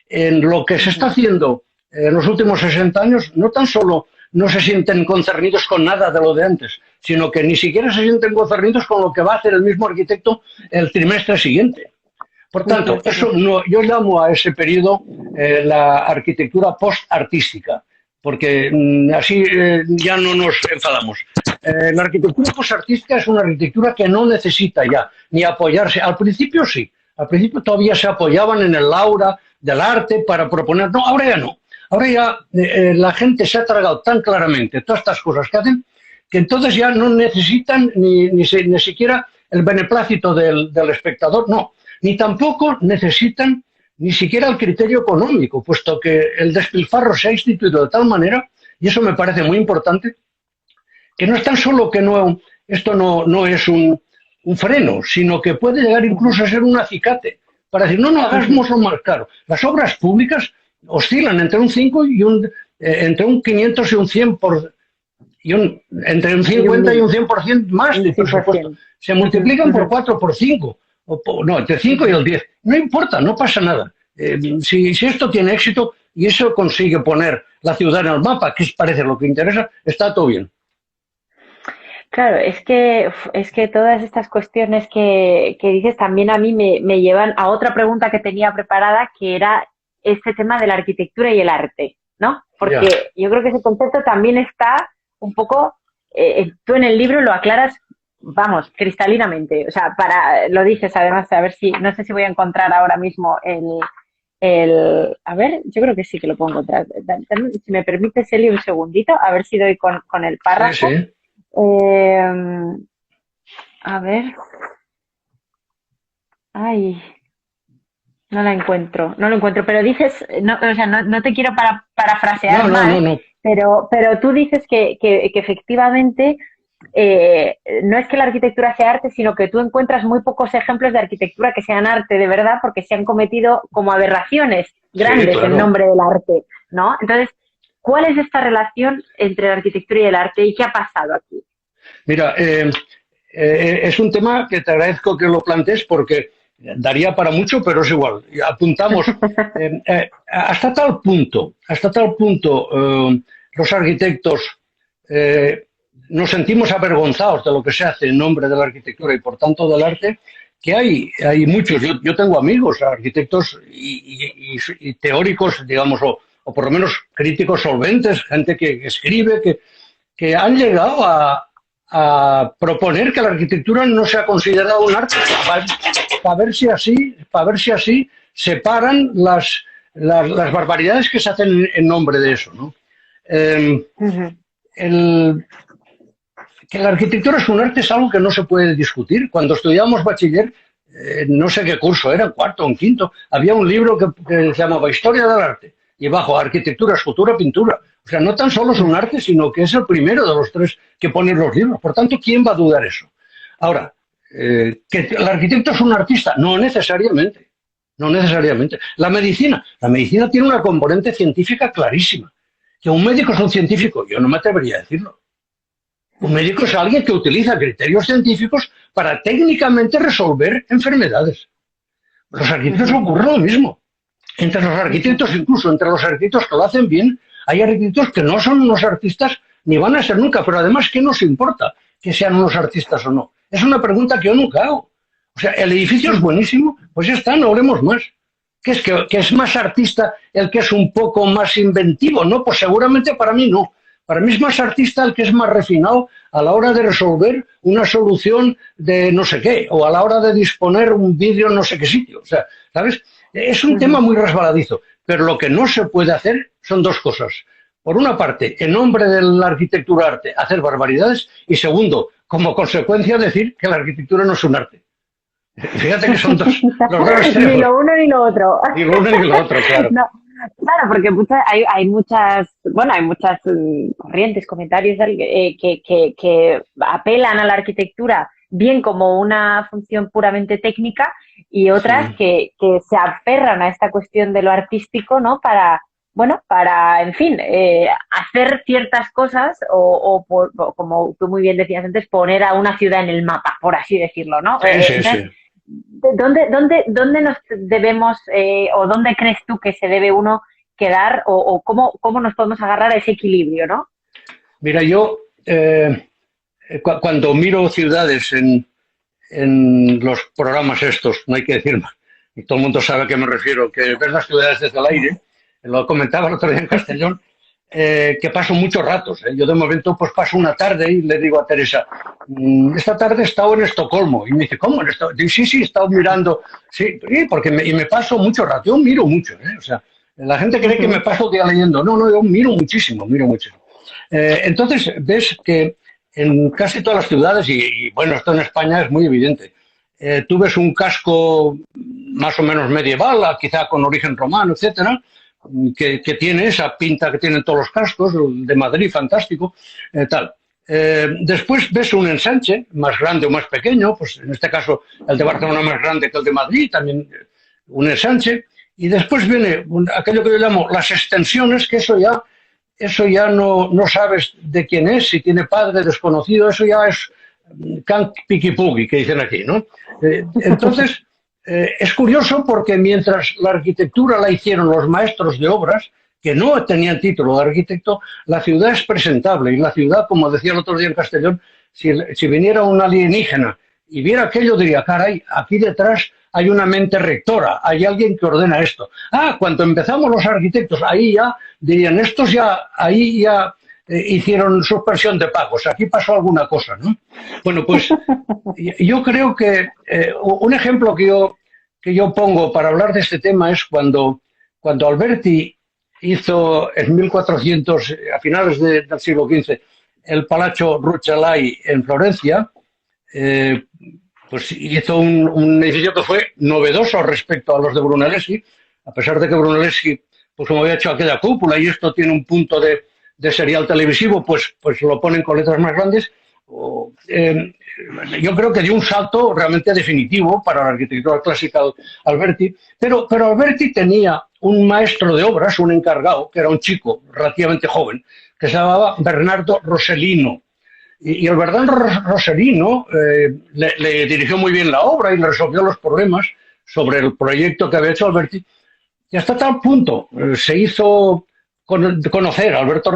En lo que se está haciendo en los últimos 60 años, no tan solo no se sienten concernidos con nada de lo de antes, sino que ni siquiera se sienten concernidos con lo que va a hacer el mismo arquitecto el trimestre siguiente. Por tanto, eso no, yo llamo a ese periodo la arquitectura post-artística, porque así ya no nos enfadamos. La arquitectura post-artística es una arquitectura que no necesita ya ni apoyarse. Al principio sí, al principio todavía se apoyaban en el aura del arte para proponer. No, ahora ya no. Ahora ya la gente se ha tragado tan claramente todas estas cosas que hacen que entonces ya no necesitan ni siquiera el beneplácito del espectador, no, ni tampoco necesitan ni siquiera el criterio económico, puesto que el despilfarro se ha instituido de tal manera, y eso me parece muy importante, que no es tan solo que esto no es un freno, sino que puede llegar incluso a ser un acicate, para decir, no hagámoslo más caro. Las obras públicas oscilan entre un 5 y entre un 500 y un 100 entre un 50 y un 100% más de presupuesto. Se multiplican por 4, por 5, no, entre 5 y el 10. No importa, no pasa nada. Si esto tiene éxito y eso consigue poner la ciudad en el mapa, que parece lo que interesa, está todo bien. Claro, es que todas estas cuestiones que dices también a mí me llevan a otra pregunta que tenía preparada, que era este tema de la arquitectura y el arte, ¿no? Porque yo creo que ese concepto también está un poco, tú en el libro lo aclaras, vamos, cristalinamente, o sea, lo dices además, a ver si, no sé si voy a encontrar ahora mismo a ver, yo creo que sí que lo puedo encontrar. Si me permites, Eli, un segundito, a ver si doy con el párrafo. Sí. A ver. Ay, no lo encuentro, pero dices, o sea, no te quiero parafrasear mal, pero tú dices que efectivamente no es que la arquitectura sea arte, sino que tú encuentras muy pocos ejemplos de arquitectura que sean arte de verdad, porque se han cometido como aberraciones grandes en nombre del arte, ¿no? Entonces, ¿cuál es esta relación entre la arquitectura y el arte y qué ha pasado aquí? Mira, es un tema que te agradezco que lo plantees porque daría para mucho, pero es igual. Apuntamos hasta tal punto los arquitectos nos sentimos avergonzados de lo que se hace en nombre de la arquitectura y por tanto del arte, que hay muchos. Yo tengo amigos, arquitectos y teóricos, digamos, o por lo menos críticos solventes, gente que escribe, que han llegado a proponer que la arquitectura no sea considerada un arte, para ver si así separan las barbaridades que se hacen en nombre de eso, ¿no? Que la arquitectura es un arte es algo que no se puede discutir. Cuando estudiábamos bachiller, no sé qué curso era, en cuarto o en quinto, había un libro que se llamaba Historia del Arte, y bajo arquitectura, escultura, pintura. O sea, no tan solo es un arte, sino que es el primero de los tres que ponen los libros. Por tanto, ¿quién va a dudar eso? Ahora, ¿que el arquitecto es un artista? No necesariamente. No necesariamente. La medicina tiene una componente científica clarísima. ¿Que un médico es un científico? Yo no me atrevería a decirlo. Un médico es alguien que utiliza criterios científicos para técnicamente resolver enfermedades. Los arquitectos ocurre lo mismo. Entre los arquitectos, incluso entre los arquitectos que lo hacen bien, hay arquitectos que no son unos artistas ni van a ser nunca, pero además, ¿qué nos importa que sean unos artistas o no? Es una pregunta que yo nunca hago. O sea, el edificio es buenísimo, pues ya está, no hablemos más. ¿Qué es que es más artista el que es un poco más inventivo? No, pues seguramente para mí no. Para mí es más artista el que es más refinado a la hora de resolver una solución de no sé qué, o a la hora de disponer un vídeo en no sé qué sitio. O sea, ¿sabes? Es un tema muy resbaladizo, pero lo que no se puede hacer son dos cosas. Por una parte, en nombre de la arquitectura arte, hacer barbaridades, y segundo, como consecuencia, decir que la arquitectura no es un arte. Fíjate que son los dos extremos. Ni lo uno ni lo otro. Ni lo uno ni lo otro, claro. No. Claro, porque hay muchas corrientes, comentarios que apelan a la arquitectura bien como una función puramente técnica y otras sí, que se aferran a esta cuestión de lo artístico, ¿no? Para, bueno, para, en fin, hacer ciertas cosas o, como tú muy bien decías antes, poner a una ciudad en el mapa, por así decirlo, ¿no? sí, sí, Entonces, sí. ¿dónde nos debemos o dónde crees tú que se debe uno quedar o cómo nos podemos agarrar a ese equilibrio, ¿no? Mira, yo cuando miro ciudades en los programas estos, no hay que decir más, y todo el mundo sabe a qué me refiero, que ves las ciudades desde el aire, lo comentaba el otro día en Castellón, que paso muchos ratos. Yo de momento pues paso una tarde y le digo a Teresa, esta tarde he estado en Estocolmo. Y me dice, ¿cómo? Digo, sí, sí, he estado mirando. Sí, porque me paso mucho rato. Yo miro mucho. O sea, la gente cree que me Ujú. paso el día leyendo. No, no, yo miro muchísimo, miro muchísimo. Entonces, ves que en casi todas las ciudades, y bueno, esto en España es muy evidente, tú ves un casco más o menos medieval, quizá con origen romano, etcétera, que tiene esa pinta que tienen todos los cascos, de Madrid, fantástico, tal. Después ves un ensanche, más grande o más pequeño, pues en este caso el de Barcelona más grande que el de Madrid, también un ensanche, y después viene aquello que yo llamo las extensiones, que eso ya no sabes de quién es, si tiene padre, desconocido, eso ya es can piquipugi, que dicen aquí, ¿no? Entonces, es curioso porque mientras la arquitectura la hicieron los maestros de obras, que no tenían título de arquitecto, la ciudad es presentable. Y la ciudad, como decía el otro día en Castellón, si viniera un alienígena y viera aquello, diría, caray, aquí detrás hay una mente rectora, hay alguien que ordena esto. Cuando empezamos los arquitectos, ahí ya dirían, estos ya, ahí ya hicieron suspensión de pagos, aquí pasó alguna cosa, ¿no? Bueno, pues yo creo que un ejemplo que yo pongo para hablar de este tema es cuando Alberti hizo en 1400, a finales del siglo XV, el Palazzo Rucellai en Florencia, eh, pues hizo un edificio que fue novedoso respecto a los de Brunelleschi, a pesar de que Brunelleschi, pues como había hecho aquella cúpula y esto tiene un punto de serial televisivo, pues lo ponen con letras más grandes. Yo creo que dio un salto realmente definitivo para la arquitectura clásica Alberti, pero Alberti tenía un maestro de obras, un encargado, que era un chico relativamente joven, que se llamaba Bernardo Rossellino. Y el Bernardo Rossellino le dirigió muy bien la obra y le resolvió los problemas sobre el proyecto que había hecho Alberti. Y hasta tal punto se hizo conocer a Alberto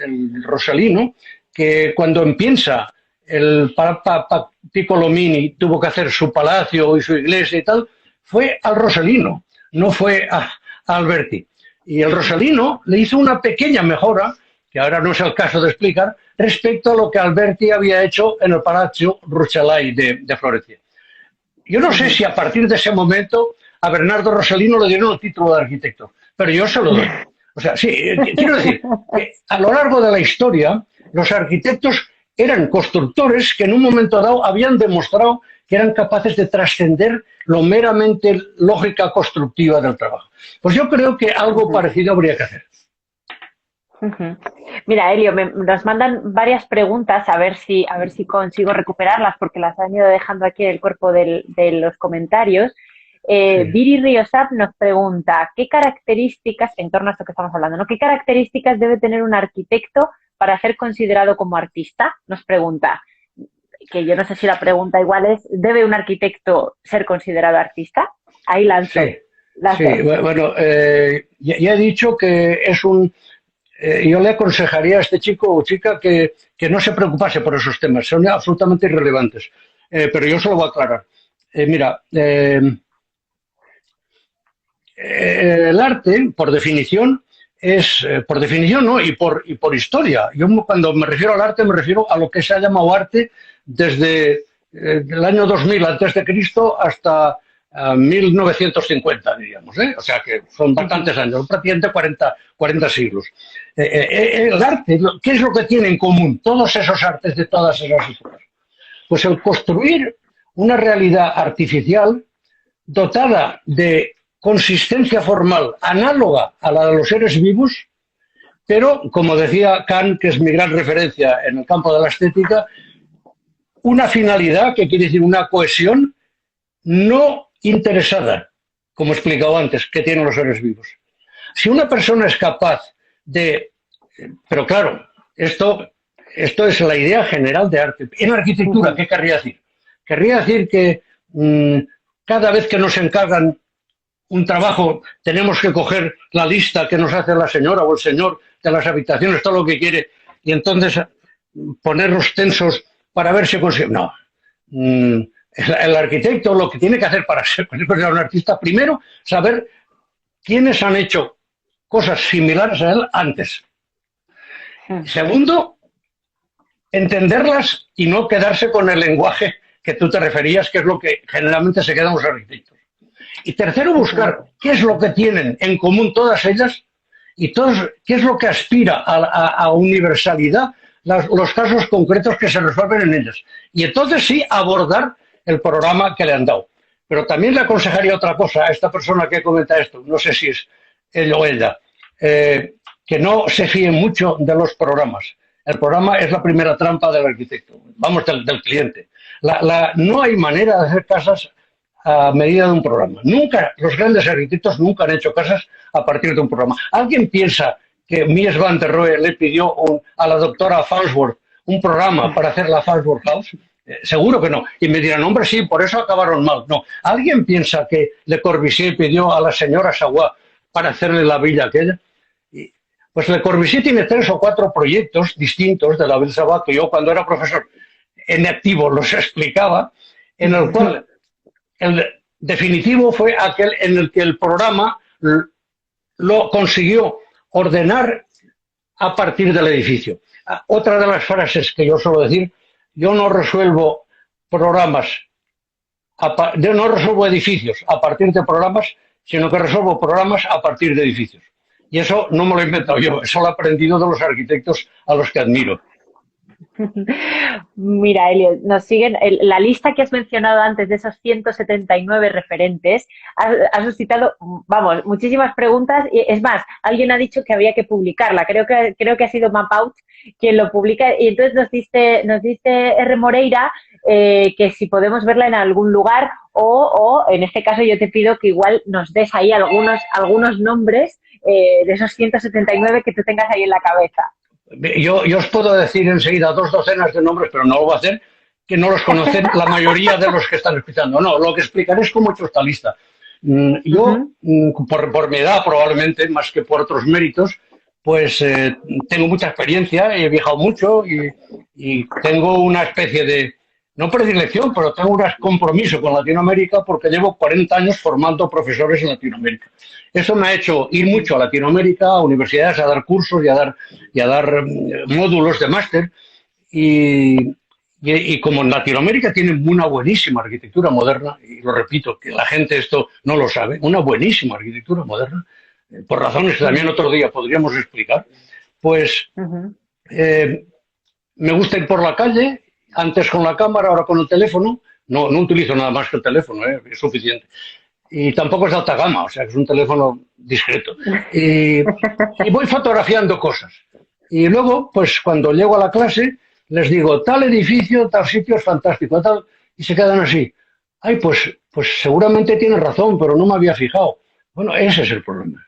el Rossellino que cuando empieza el Papa Piccolomini tuvo que hacer su palacio y su iglesia y tal, fue al Rossellino, no fue a Alberti. Y el Rossellino le hizo una pequeña mejora, que ahora no es el caso de explicar, respecto a lo que Alberti había hecho en el Palazzo Rucellai de Florencia. Yo no sé si a partir de ese momento a Bernardo Rossellino le dieron el título de arquitecto, pero yo se lo doy. O sea, sí, quiero decir que a lo largo de la historia los arquitectos eran constructores que en un momento dado habían demostrado que eran capaces de trascender lo meramente lógica constructiva del trabajo. Pues yo creo que algo parecido habría que hacer. Mira, Elio, nos mandan varias preguntas a ver si consigo recuperarlas porque las han ido dejando aquí en el cuerpo de los comentarios. Sí. Viri Riosap nos pregunta, ¿qué características, en torno a esto que estamos hablando, ¿no? ¿Qué características debe tener un arquitecto para ser considerado como artista? Nos pregunta, que yo no sé si la pregunta igual es, ¿debe un arquitecto ser considerado artista? Ahí lanzo Sí, las sí. dos. Bueno, ya he dicho que es yo le aconsejaría a este chico o chica que no se preocupase por esos temas, son absolutamente irrelevantes. Pero yo se lo voy a aclarar. Mira, el arte, por definición, por definición, ¿no? Y por historia. Yo cuando me refiero al arte, me refiero a lo que se ha llamado arte desde el año 2000 antes de Cristo hasta 1950, diríamos, ¿eh? O sea que son bastantes años, prácticamente 40 siglos. El arte, ¿qué es lo que tiene en común todos esos artes de todas esas épocas? Pues el construir una realidad artificial dotada de consistencia formal análoga a la de los seres vivos, pero, como decía Kant, que es mi gran referencia en el campo de la estética, una finalidad, que quiere decir una cohesión no interesada, como he explicado antes, que tienen los seres vivos. Si una persona es capaz de... Pero claro, esto es la idea general de arte. En arquitectura, ¿qué querría decir? Querría decir que cada vez que nos encargan un trabajo, tenemos que coger la lista que nos hace la señora o el señor de las habitaciones, todo lo que quiere, y entonces ponernos tensos para ver si consigue. No. El arquitecto lo que tiene que hacer para ser un artista, primero, saber quiénes han hecho cosas similares a él antes. Segundo, entenderlas y no quedarse con el lenguaje que tú te referías, que es lo que generalmente se quedan los arquitectos. Y tercero, buscar qué es lo que tienen en común todas ellas y qué es lo que aspira a universalidad, los casos concretos que se resuelven en ellas. Y entonces sí, abordar el programa que le han dado. Pero también le aconsejaría otra cosa a esta persona que comenta esto, no sé si es él o ella, que no se fíe mucho de los programas. El programa es la primera trampa del arquitecto, vamos, del cliente. No hay manera de hacer casas a medida de un programa. Nunca, los grandes arquitectos nunca han hecho casas a partir de un programa. ¿Alguien piensa que Mies van der Rohe le pidió a la doctora Farnsworth un programa para hacer la Farnsworth House? Seguro que no. Y me dirán, hombre, sí, por eso acabaron mal. No. ¿Alguien piensa que Le Corbusier pidió a la señora Savoy para hacerle la villa aquella? Pues Le Corbusier tiene 3 o 4 proyectos distintos de la Ville Savoy que yo, cuando era profesor en activo, los explicaba, en el cual el definitivo fue aquel en el que el programa lo consiguió ordenar a partir del edificio. Otra de las frases que yo suelo decir, yo no resuelvo edificios a partir de programas, sino que resuelvo programas a partir de edificios. Y eso no me lo he inventado yo, eso lo he aprendido de los arquitectos a los que admiro. Mira, Elio, nos siguen. La lista que has mencionado antes de esos 179 referentes ha suscitado, vamos, muchísimas preguntas. Y es más, alguien ha dicho que había que publicarla. Creo que ha sido Mapout quien lo publica. Y entonces nos dice R. Moreira que si podemos verla en algún lugar o en este caso yo te pido que igual nos des ahí algunos nombres de esos 179 que tú tengas ahí en la cabeza. Yo os puedo decir enseguida 2 docenas de nombres, pero no lo voy a hacer, que no los conocen la mayoría de los que están escuchando. No, lo que explicaré es cómo he hecho esta lista. Yo, por mi edad probablemente, más que por otros méritos, pues tengo mucha experiencia, he viajado mucho y tengo una especie de, no predilección, pero tengo un compromiso con Latinoamérica porque llevo 40 años formando profesores en Latinoamérica. Eso me ha hecho ir mucho a Latinoamérica, a universidades, a dar cursos y a dar módulos de máster. Y como en Latinoamérica tienen una buenísima arquitectura moderna, y lo repito, que la gente esto no lo sabe, una buenísima arquitectura moderna, por razones que también otro día podríamos explicar, pues me gusta ir por la calle, antes con la cámara, ahora con el teléfono. No utilizo nada más que el teléfono, es suficiente. Y tampoco es de alta gama, o sea, que es un teléfono discreto. Y voy fotografiando cosas. Y luego, pues cuando llego a la clase, les digo, tal edificio, tal sitio es fantástico, tal, y se quedan así. Ay, pues seguramente tiene razón, pero no me había fijado. Bueno, ese es el problema.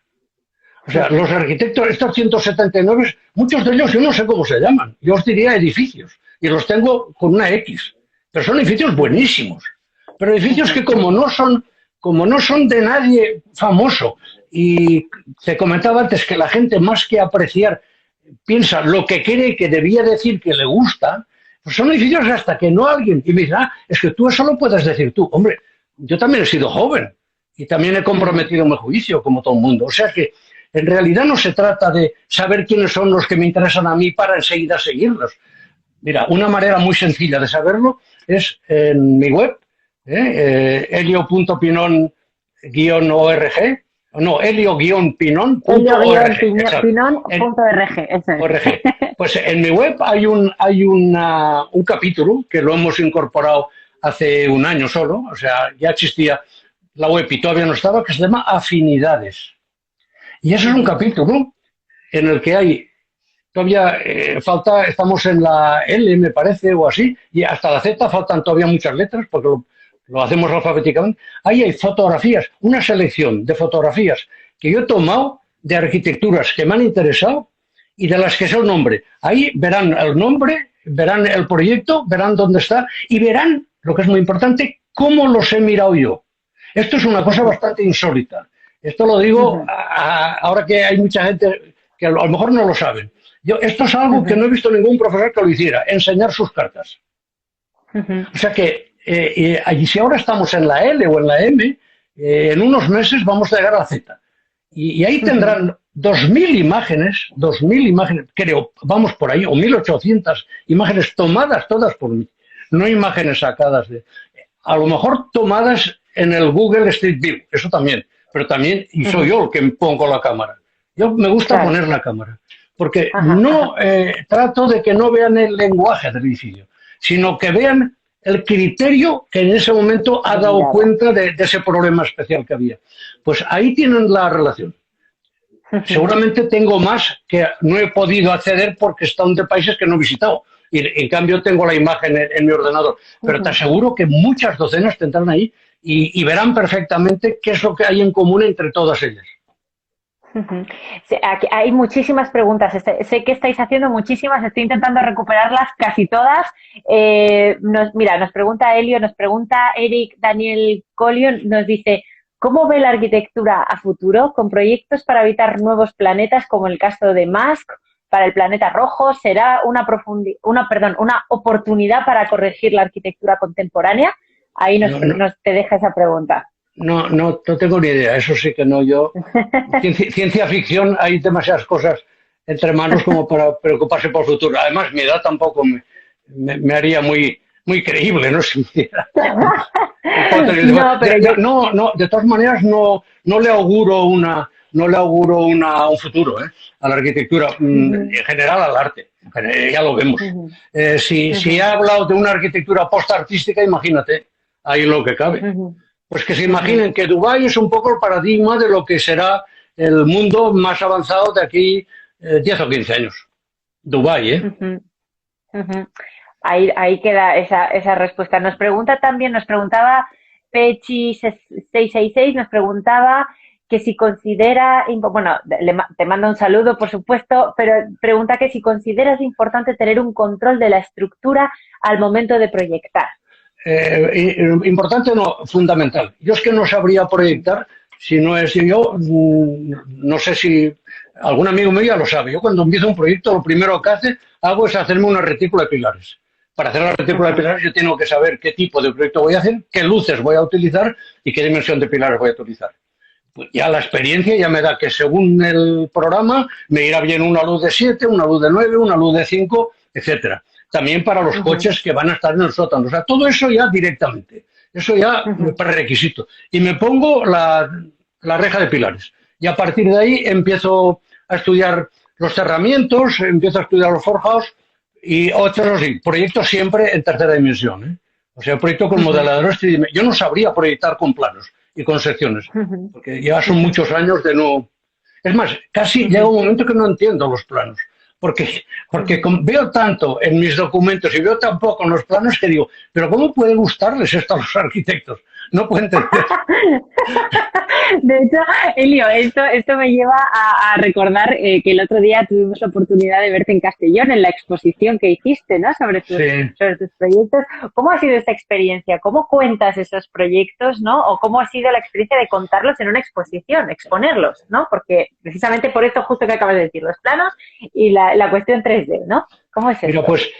O sea, los arquitectos, estos 179, muchos de ellos yo no sé cómo se llaman. Yo os diría edificios, y los tengo con una X. Pero son edificios buenísimos. Pero edificios que como no son de nadie famoso, y te comentaba antes que la gente más que apreciar piensa lo que cree que debía decir que le gusta, pues son edificios hasta que no alguien, y me dice, es que tú eso lo puedes decir tú. Hombre, yo también he sido joven y también he comprometido mi juicio como todo el mundo. O sea que en realidad no se trata de saber quiénes son los que me interesan a mí para enseguida seguirlos. Mira, una manera muy sencilla de saberlo es en mi web, helio.pinon-org, no, helio-pinon.org. Helio-pinon.org. Pues en mi web hay un capítulo que lo hemos incorporado hace un año solo, o sea, ya existía la web y todavía no estaba, que se llama Afinidades. Y eso es un capítulo en el que hay todavía falta, estamos en la L, me parece, o así, y hasta la Z faltan todavía muchas letras, porque lo hacemos alfabéticamente. Ahí hay fotografías, una selección de fotografías que yo he tomado de arquitecturas que me han interesado y de las que sé el nombre. Ahí verán el nombre, verán el proyecto, verán dónde está y verán, lo que es muy importante, cómo los he mirado yo. Esto es una cosa bastante insólita. Esto lo digo ahora que hay mucha gente que a lo mejor no lo saben. Esto es algo que no he visto ningún profesor que lo hiciera, enseñar sus cartas. O sea que si ahora estamos en la L o en la M, en unos meses vamos a llegar a la Z. Y ahí tendrán 2.000 imágenes, creo, vamos por ahí, o 1.800 imágenes tomadas todas por mí. No imágenes sacadas a lo mejor tomadas en el Google Street View, eso también, pero también, y soy yo el que pongo la cámara. Yo me gusta poner la cámara, porque no trato de que no vean el lenguaje del edificio, sino que vean el criterio que en ese momento ha dado cuenta de ese problema especial que había. Pues ahí tienen la relación. Seguramente tengo más que no he podido acceder porque están de países que no he visitado. Y en cambio tengo la imagen en mi ordenador. Pero te aseguro que muchas docenas tendrán ahí y verán perfectamente qué es lo que hay en común entre todas ellas. Sí, aquí hay muchísimas preguntas. Sé que estáis haciendo muchísimas, estoy intentando recuperarlas casi todas. Nos pregunta Elio, nos pregunta Eric Daniel Colio, nos dice: ¿cómo ve la arquitectura a futuro con proyectos para habitar nuevos planetas como el caso de Musk para el planeta rojo? ¿Será una oportunidad para corregir la arquitectura contemporánea? Ahí te deja esa pregunta. No tengo ni idea, eso sí que no. Yo, ciencia ficción, hay demasiadas cosas entre manos como para preocuparse por el futuro. Además, mi edad tampoco me haría muy creíble, ¿no? Si me de todas maneras, no le auguro un futuro a la arquitectura, en general al arte. Ya lo vemos. Si he hablado de una arquitectura post-artística, imagínate, ahí lo que cabe. Pues que se imaginen que Dubái es un poco el paradigma de lo que será el mundo más avanzado de aquí 10 o 15 años. Dubái, ¿eh? Ahí queda esa respuesta. Nos preguntaba Pechi666, nos preguntaba que si considera, bueno, te mando un saludo, por supuesto, pero pregunta que si consideras importante tener un control de la estructura al momento de proyectar. Importante no, fundamental. Yo es que no sabría proyectar si no es yo, no sé si algún amigo mío ya lo sabe. Yo cuando empiezo un proyecto lo primero que hago es hacerme una retícula de pilares. Para hacer la retícula de pilares yo tengo que saber qué tipo de proyecto voy a hacer, qué luces voy a utilizar y qué dimensión de pilares voy a utilizar. Pues ya la experiencia ya me da que según el programa me irá bien una luz de 7, una luz de 9, una luz de 5, etcétera. También para los coches que van a estar en el sótano. O sea, todo eso ya directamente. Eso ya me parece requisito. Y me pongo la reja de pilares. Y a partir de ahí empiezo a estudiar los cerramientos, empiezo a estudiar los forjados y otros proyectos siempre en tercera dimensión, ¿eh? O sea, proyecto con modeladores tridimensionales. Yo no sabría proyectar con planos y con secciones, porque ya son muchos años de no... Es más, casi llega un momento que no entiendo los planos. Porque veo tanto en mis documentos y veo tan poco en los planos que digo, pero ¿cómo puede gustarles esto a los arquitectos? No puedo entender. De hecho, Elio, esto me lleva a recordar que el otro día tuvimos la oportunidad de verte en Castellón, en la exposición que hiciste, ¿no? Sobre tus proyectos. ¿Cómo ha sido esta experiencia? ¿Cómo cuentas esos proyectos, no? ¿O cómo ha sido la experiencia de contarlos en una exposición, exponerlos, ¿no? Porque precisamente por esto justo que acabas de decir, los planos y la cuestión 3D, ¿no? ¿Cómo es eso? Mira, pues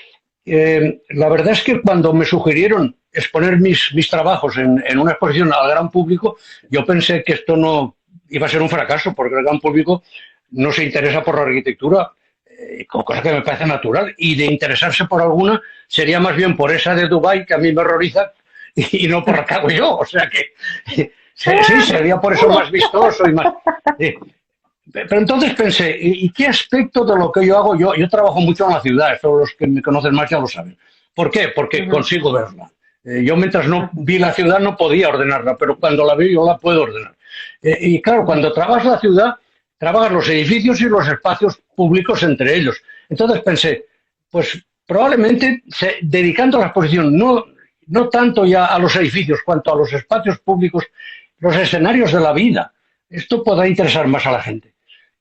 la verdad es que cuando me sugirieron exponer mis trabajos en una exposición al gran público, yo pensé que esto no iba a ser un fracaso, porque el gran público no se interesa por la arquitectura, cosa que me parece natural, y de interesarse por alguna sería más bien por esa de Dubái, que a mí me horroriza, y no por la que hago yo. O sea que sí, sería por eso más vistoso y más... Pero entonces pensé, ¿y qué aspecto de lo que yo hago? Yo trabajo mucho en la ciudad, todos los que me conocen más ya lo saben. ¿Por qué? Porque consigo verla. Yo mientras no vi la ciudad no podía ordenarla, pero cuando la vi yo la puedo ordenar. Y claro, cuando trabajas la ciudad trabajar los edificios y los espacios públicos entre ellos. Entonces pensé, pues probablemente dedicando la exposición no tanto ya a los edificios cuanto a los espacios públicos, los escenarios de la vida, esto podrá interesar más a la gente.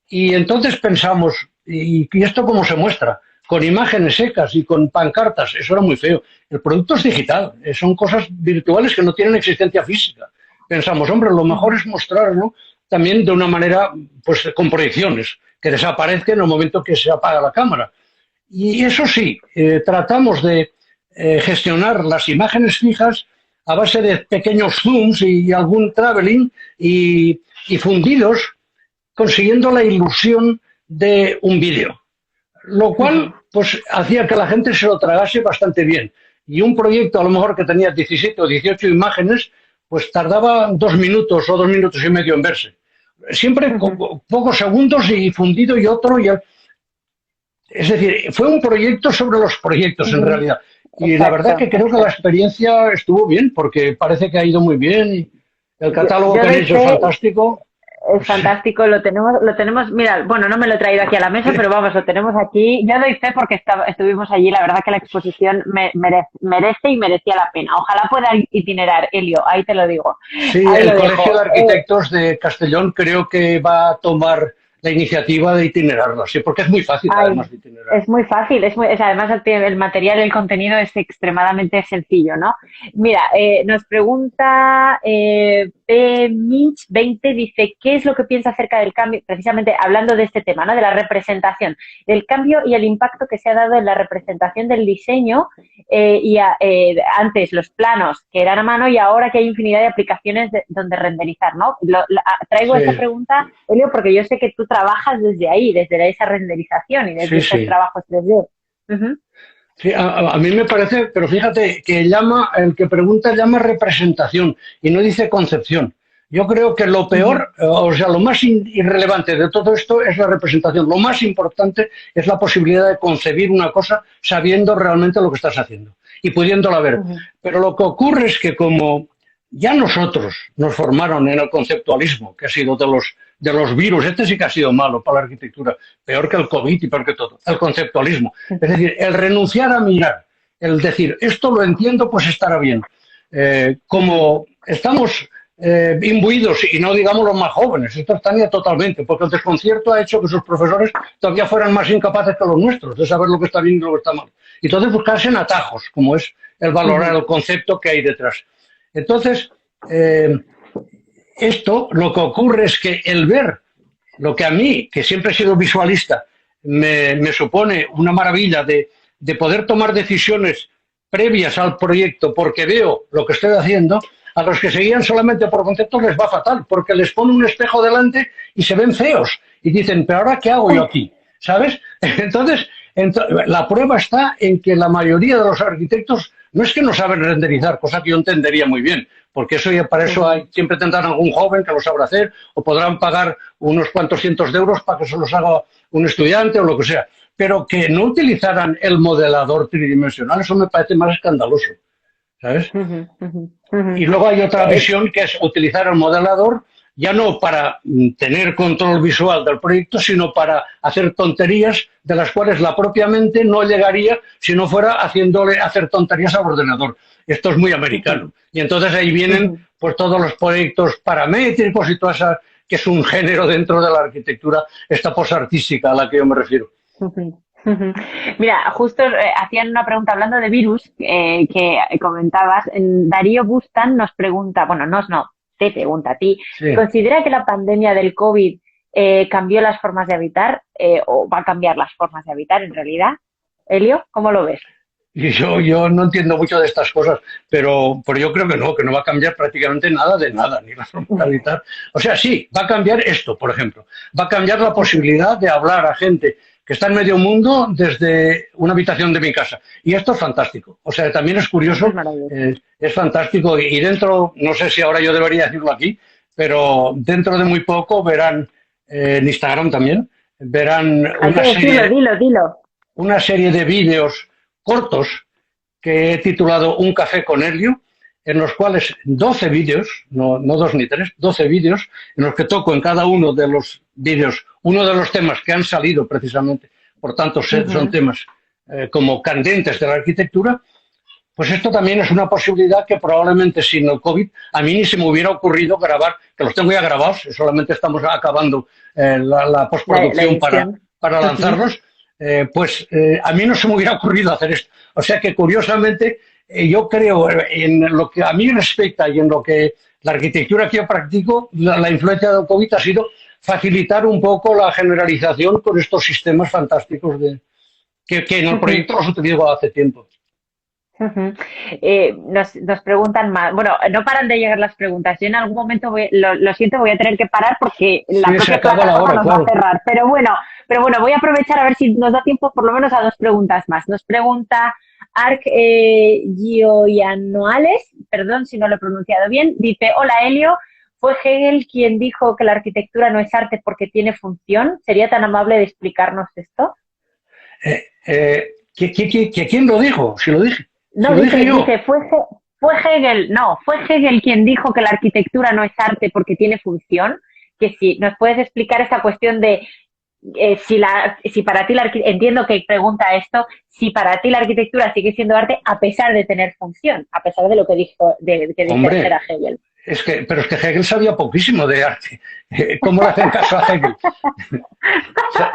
Y entonces pensamos, ¿y esto cómo se muestra? Con imágenes secas y con pancartas, eso era muy feo. El producto es digital, son cosas virtuales que no tienen existencia física. Pensamos, hombre, lo mejor es mostrarlo también de una manera, pues con proyecciones, que desaparezca en el momento que se apaga la cámara. Y eso sí, tratamos de gestionar las imágenes fijas a base de pequeños zooms y algún traveling y fundidos, consiguiendo la ilusión de un vídeo, lo cual pues hacía que la gente se lo tragase bastante bien. Y un proyecto a lo mejor que tenía 17 o 18 imágenes, pues tardaba 2 minutos o 2 minutos y medio en verse. Siempre con pocos segundos y fundido y otro. Es decir, fue un proyecto sobre los proyectos en realidad. Y la verdad que creo que la experiencia estuvo bien, porque parece que ha ido muy bien y el catálogo que han hecho es fantástico. Es fantástico, lo tenemos, mira, bueno, no me lo he traído aquí a la mesa, pero vamos, lo tenemos aquí. Yo doy fe porque estuvimos allí, la verdad que la exposición merece y merecía la pena. Ojalá pueda itinerar, Elio, ahí te lo digo. Sí, el Colegio de Arquitectos de Castellón creo que va a tomar la iniciativa de itinerarlo, sí, porque es muy fácil además de itinerar. Es muy fácil, además el material, el contenido es extremadamente sencillo, ¿no? Mira, nos pregunta P-Minch20, dice, ¿qué es lo que piensa acerca del cambio? Precisamente hablando de este tema, ¿no? De la representación, del cambio y el impacto que se ha dado en la representación del diseño antes los planos que eran a mano y ahora que hay infinidad de aplicaciones donde renderizar, ¿no? Traigo esta pregunta, Elio, porque yo sé que tú trabajas desde ahí, desde esa renderización y desde esos trabajos 3D. Sí, a mí me parece, pero fíjate que el que pregunta llama representación y no dice concepción. Yo creo que lo peor, o sea, lo más irrelevante de todo esto es la representación. Lo más importante es la posibilidad de concebir una cosa sabiendo realmente lo que estás haciendo y pudiéndola ver. Pero lo que ocurre es que como ya nosotros nos formaron en el conceptualismo, que ha sido de los virus, este sí que ha sido malo para la arquitectura, peor que el COVID y peor que todo, el conceptualismo. Es decir, el renunciar a mirar, el decir, esto lo entiendo, pues estará bien. Como estamos imbuidos, y no digamos los más jóvenes, esto están ya totalmente, porque el desconcierto ha hecho que sus profesores todavía fueran más incapaces que los nuestros de saber lo que está bien y lo que está mal. Y entonces buscarse en atajos, como es el valorar el concepto que hay detrás. Entonces, esto lo que ocurre es que el ver lo que a mí, que siempre he sido visualista, me supone una maravilla de poder tomar decisiones previas al proyecto porque veo lo que estoy haciendo, a los que seguían solamente por conceptos les va fatal, porque les pone un espejo delante y se ven feos y dicen, pero ahora ¿qué hago yo aquí? ¿Sabes? Entonces, la prueba está en que la mayoría de los arquitectos no es que no saben renderizar, cosa que yo entendería muy bien, porque para eso siempre tendrán algún joven que lo sabrá hacer o podrán pagar unos cuantos cientos de euros para que se los haga un estudiante o lo que sea, pero que no utilizaran el modelador tridimensional, eso me parece más escandaloso, ¿sabes? Y luego hay otra visión que es utilizar el modelador ya no para tener control visual del proyecto, sino para hacer tonterías de las cuales la propia mente no llegaría si no fuera haciéndole hacer tonterías al ordenador. Esto es muy americano. Y entonces ahí vienen pues todos los proyectos paramétricos y toda esa, que es un género dentro de la arquitectura, esta posartística a la que yo me refiero. Mira, justo hacían una pregunta hablando de virus que comentabas. Darío Bustan nos pregunta, bueno, no, te pregunta a ti, ¿considera que la pandemia del COVID cambió las formas de habitar o va a cambiar las formas de habitar en realidad? Elio, ¿cómo lo ves? Yo no entiendo mucho de estas cosas, pero yo creo que no va a cambiar prácticamente nada de nada, ni la forma de habitar. O sea, sí, va a cambiar esto, por ejemplo. Va a cambiar la posibilidad de hablar a gente que está en medio mundo desde una habitación de mi casa. Y esto es fantástico. O sea, también es curioso, es fantástico. Y dentro, no sé si ahora yo debería decirlo aquí, pero dentro de muy poco verán, en Instagram también, verán una serie de vídeos cortos que he titulado Un café con Elio, en los cuales 12 vídeos, no 2 ni 3, 12 vídeos, en los que toco en cada uno de vídeos, uno de los temas que han salido precisamente, por tanto son temas como candentes de la arquitectura, pues esto también es una posibilidad que probablemente sin el COVID a mí ni se me hubiera ocurrido grabar, que los tengo ya grabados, solamente estamos acabando la postproducción para lanzarlos, a mí no se me hubiera ocurrido hacer esto. O sea que curiosamente yo creo en lo que a mí respecta y en lo que la arquitectura que yo practico, la influencia del COVID ha sido facilitar un poco la generalización con estos sistemas fantásticos que en el proyecto los utilizo hace tiempo. Nos preguntan más. Bueno, no paran de llegar las preguntas. Yo en algún momento, lo siento, voy a tener que parar porque la propia plataforma nos va a cerrar. Pero bueno, voy a aprovechar a ver si nos da tiempo por lo menos a 2 preguntas más. Nos pregunta Arc Gioianoales, perdón si no lo he pronunciado bien, dice: hola Elio, ¿fue Hegel quien dijo que la arquitectura no es arte porque tiene función? ¿Sería tan amable de explicarnos esto? ¿Quién lo dijo? Si lo dije. No, dice, fue Hegel quien dijo que la arquitectura no es arte porque tiene función. Que si nos puedes explicar esta cuestión de si para ti entiendo que pregunta esto, si para ti la arquitectura sigue siendo arte a pesar de tener función, a pesar de lo que dijo era Hegel. Pero es que Hegel sabía poquísimo de arte. ¿Cómo le hacen caso a Hegel?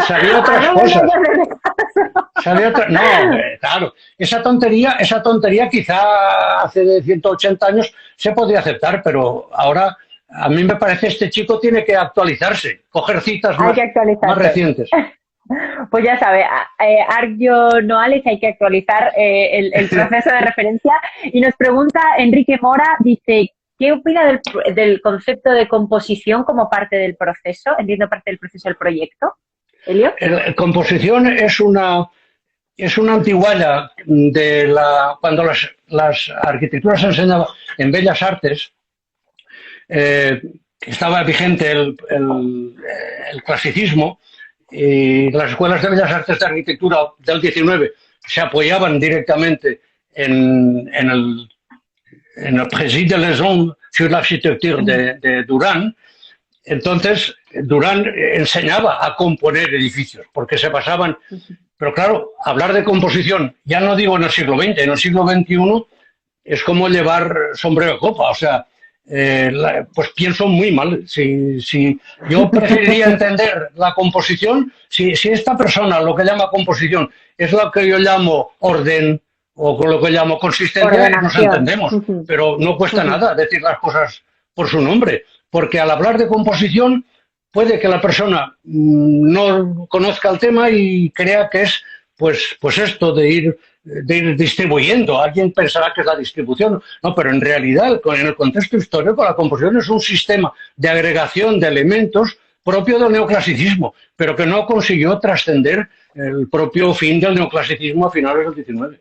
Sabía otras cosas. No, claro. Esa tontería quizá hace 180 años se podría aceptar, pero ahora a mí me parece este chico tiene que actualizarse, coger citas más recientes. Pues ya sabe, Argio Noales, hay que actualizar el proceso de referencia. Y nos pregunta Enrique Mora, dice: ¿qué opina del concepto de composición como parte del proceso? Entiendo, parte del proceso del proyecto. ¿Elio? Composición es una antigualla de cuando las arquitecturas se enseñaban en Bellas Artes. Estaba vigente el clasicismo y las escuelas de Bellas Artes de Arquitectura del 19 se apoyaban directamente en el Précis de les Hommes sur l'architecture de Durán. Entonces, Durán enseñaba a componer edificios, porque se pasaban... Pero claro, hablar de composición, ya no digo en el siglo XX, en el siglo XXI es como llevar sombrero de copa. O sea, pues pienso muy mal. Si yo preferiría entender la composición, si esta persona lo que llama composición es lo que yo llamo orden, o con lo que llamo consistencia, nos entendemos. Pero no cuesta nada decir las cosas por su nombre, porque al hablar de composición puede que la persona no conozca el tema y crea que es pues esto de ir distribuyendo. Alguien pensará que es la distribución, no, pero en realidad en el contexto histórico la composición es un sistema de agregación de elementos propio del neoclasicismo, pero que no consiguió trascender el propio fin del neoclasicismo a finales del XIX.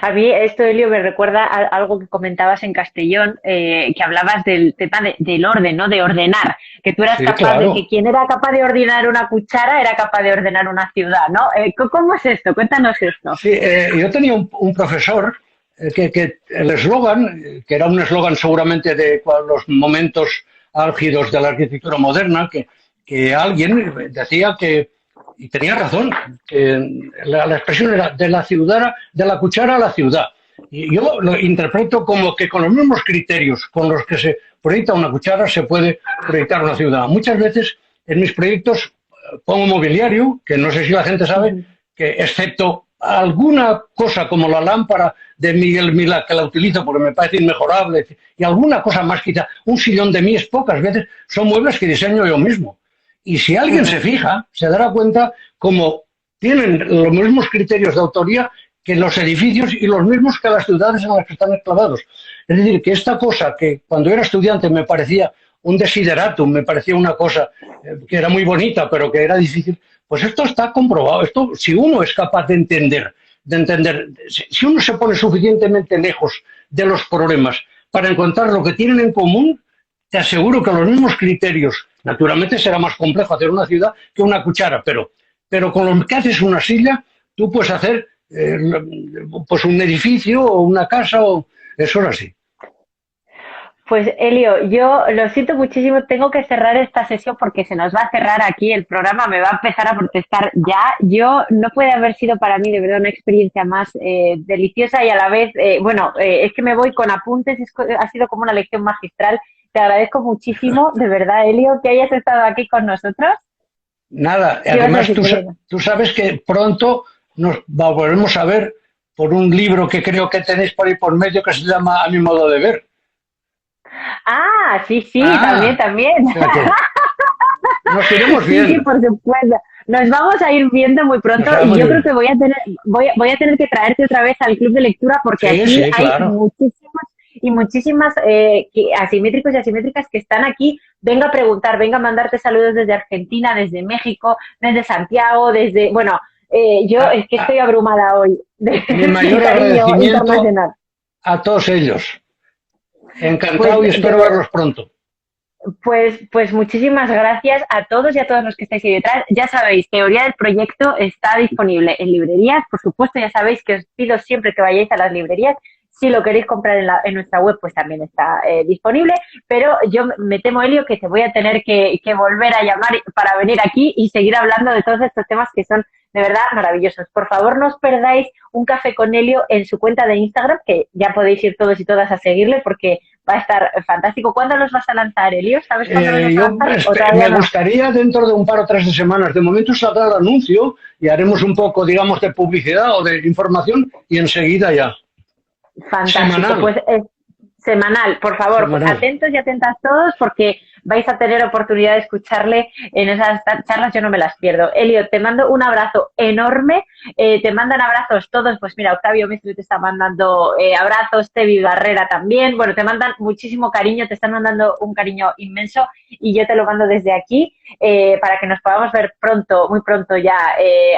A mí esto, Elio, me recuerda a algo que comentabas en Castellón, que hablabas del tema del orden, ¿no? De ordenar, que tú eras capaz de que quien era capaz de ordenar una cuchara era capaz de ordenar una ciudad, ¿no? ¿Cómo es esto? Cuéntanos esto. Sí, yo tenía un profesor que el eslogan, que era un eslogan seguramente de los momentos álgidos de la arquitectura moderna, que alguien decía que, y tenía razón, que la expresión era de la cuchara a la ciudad. Y yo lo interpreto como que con los mismos criterios con los que se proyecta una cuchara se puede proyectar una ciudad. Muchas veces en mis proyectos pongo mobiliario, que no sé si la gente sabe, que excepto alguna cosa como la lámpara de Miguel Milá, que la utilizo porque me parece inmejorable, y alguna cosa más, quizá un sillón de Mies, pocas veces son muebles que diseño yo mismo. Y si alguien se fija, se dará cuenta como tienen los mismos criterios de autoría que los edificios y los mismos que las ciudades en las que están enclavados. Es decir, que esta cosa que cuando era estudiante me parecía un desideratum, me parecía una cosa que era muy bonita, pero que era difícil, pues esto está comprobado. Esto, si uno es capaz de entender, si uno se pone suficientemente lejos de los problemas para encontrar lo que tienen en común, te aseguro que los mismos criterios, naturalmente será más complejo hacer una ciudad que una cuchara, pero con lo que haces una silla, tú puedes hacer pues un edificio o una casa, o eso es así. Pues Elio, yo lo siento muchísimo, tengo que cerrar esta sesión porque se nos va a cerrar aquí el programa, me va a empezar a protestar ya. Yo no puede haber sido para mí de verdad una experiencia más deliciosa y a la vez, es que me voy con apuntes, ha sido como una lección magistral. Te agradezco muchísimo, de verdad, Elio, que hayas estado aquí con nosotros. Nada, ¿Qué ibas a además decir, perdona? tú sabes que pronto nos volvemos a ver por un libro que creo que tenéis por ahí por medio que se llama A mi modo de ver. Ah, sí, sí, también, Ah, también. o sea que nos iremos Sí, sí, viendo. por supuesto. Nos vamos a ir viendo muy Nos pronto y vamos yo creo viendo. que voy a tener que traerte otra vez al club de lectura porque Sí, aquí sí, hay claro. muchísimos y muchísimas asimétricos y asimétricas que están aquí. Venga a preguntar, venga a mandarte saludos desde Argentina, desde México, desde Santiago, yo A, es que estoy a- abrumada hoy mi de mayor cariño agradecimiento internacional. a todos ellos. Pues Encantado y de, espero verlos pronto. Pues muchísimas gracias a todos y a todas los que estáis ahí detrás. Ya sabéis, Teoría del Proyecto está disponible en librerías. Por supuesto, ya sabéis que os pido siempre que vayáis a las librerías. Si lo queréis comprar en nuestra web, pues también está disponible. Pero yo me temo, Elio, que te voy a tener que volver a llamar para venir aquí y seguir hablando de todos estos temas que son de verdad maravillosos. Por favor, no os perdáis un café con Elio en su cuenta de Instagram, que ya podéis ir todos y todas a seguirle porque va a estar fantástico. ¿Cuándo los vas a lanzar, Elio? ¿Sabes cuándo los vas a lanzar o todavía Me no? gustaría dentro de un par o tres de semanas. De momento saldrá el anuncio y haremos un poco, digamos, de publicidad o de información y enseguida ya. Fantástico. Semanal, Pues semanal, por favor, semanal. atentos y atentas todos porque vais a tener oportunidad de escucharle en esas charlas, yo no me las pierdo. Elio, te mando un abrazo enorme, te mandan abrazos todos, pues mira, Octavio Mestre te está mandando abrazos, Tevi Barrera también, bueno, te mandan muchísimo cariño, te están mandando un cariño inmenso y yo te lo mando desde aquí para que nos podamos ver pronto, muy pronto ya,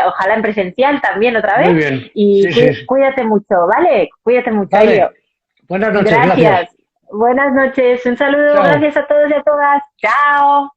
ojalá en presencial también otra Muy vez bien. y Sí, sí. cuídate mucho, ¿vale? Cuídate mucho, Elio. Vale. Buenas noches, gracias. Gracias. Buenas noches. Un saludo. Chao. Gracias a todos y a todas. Chao.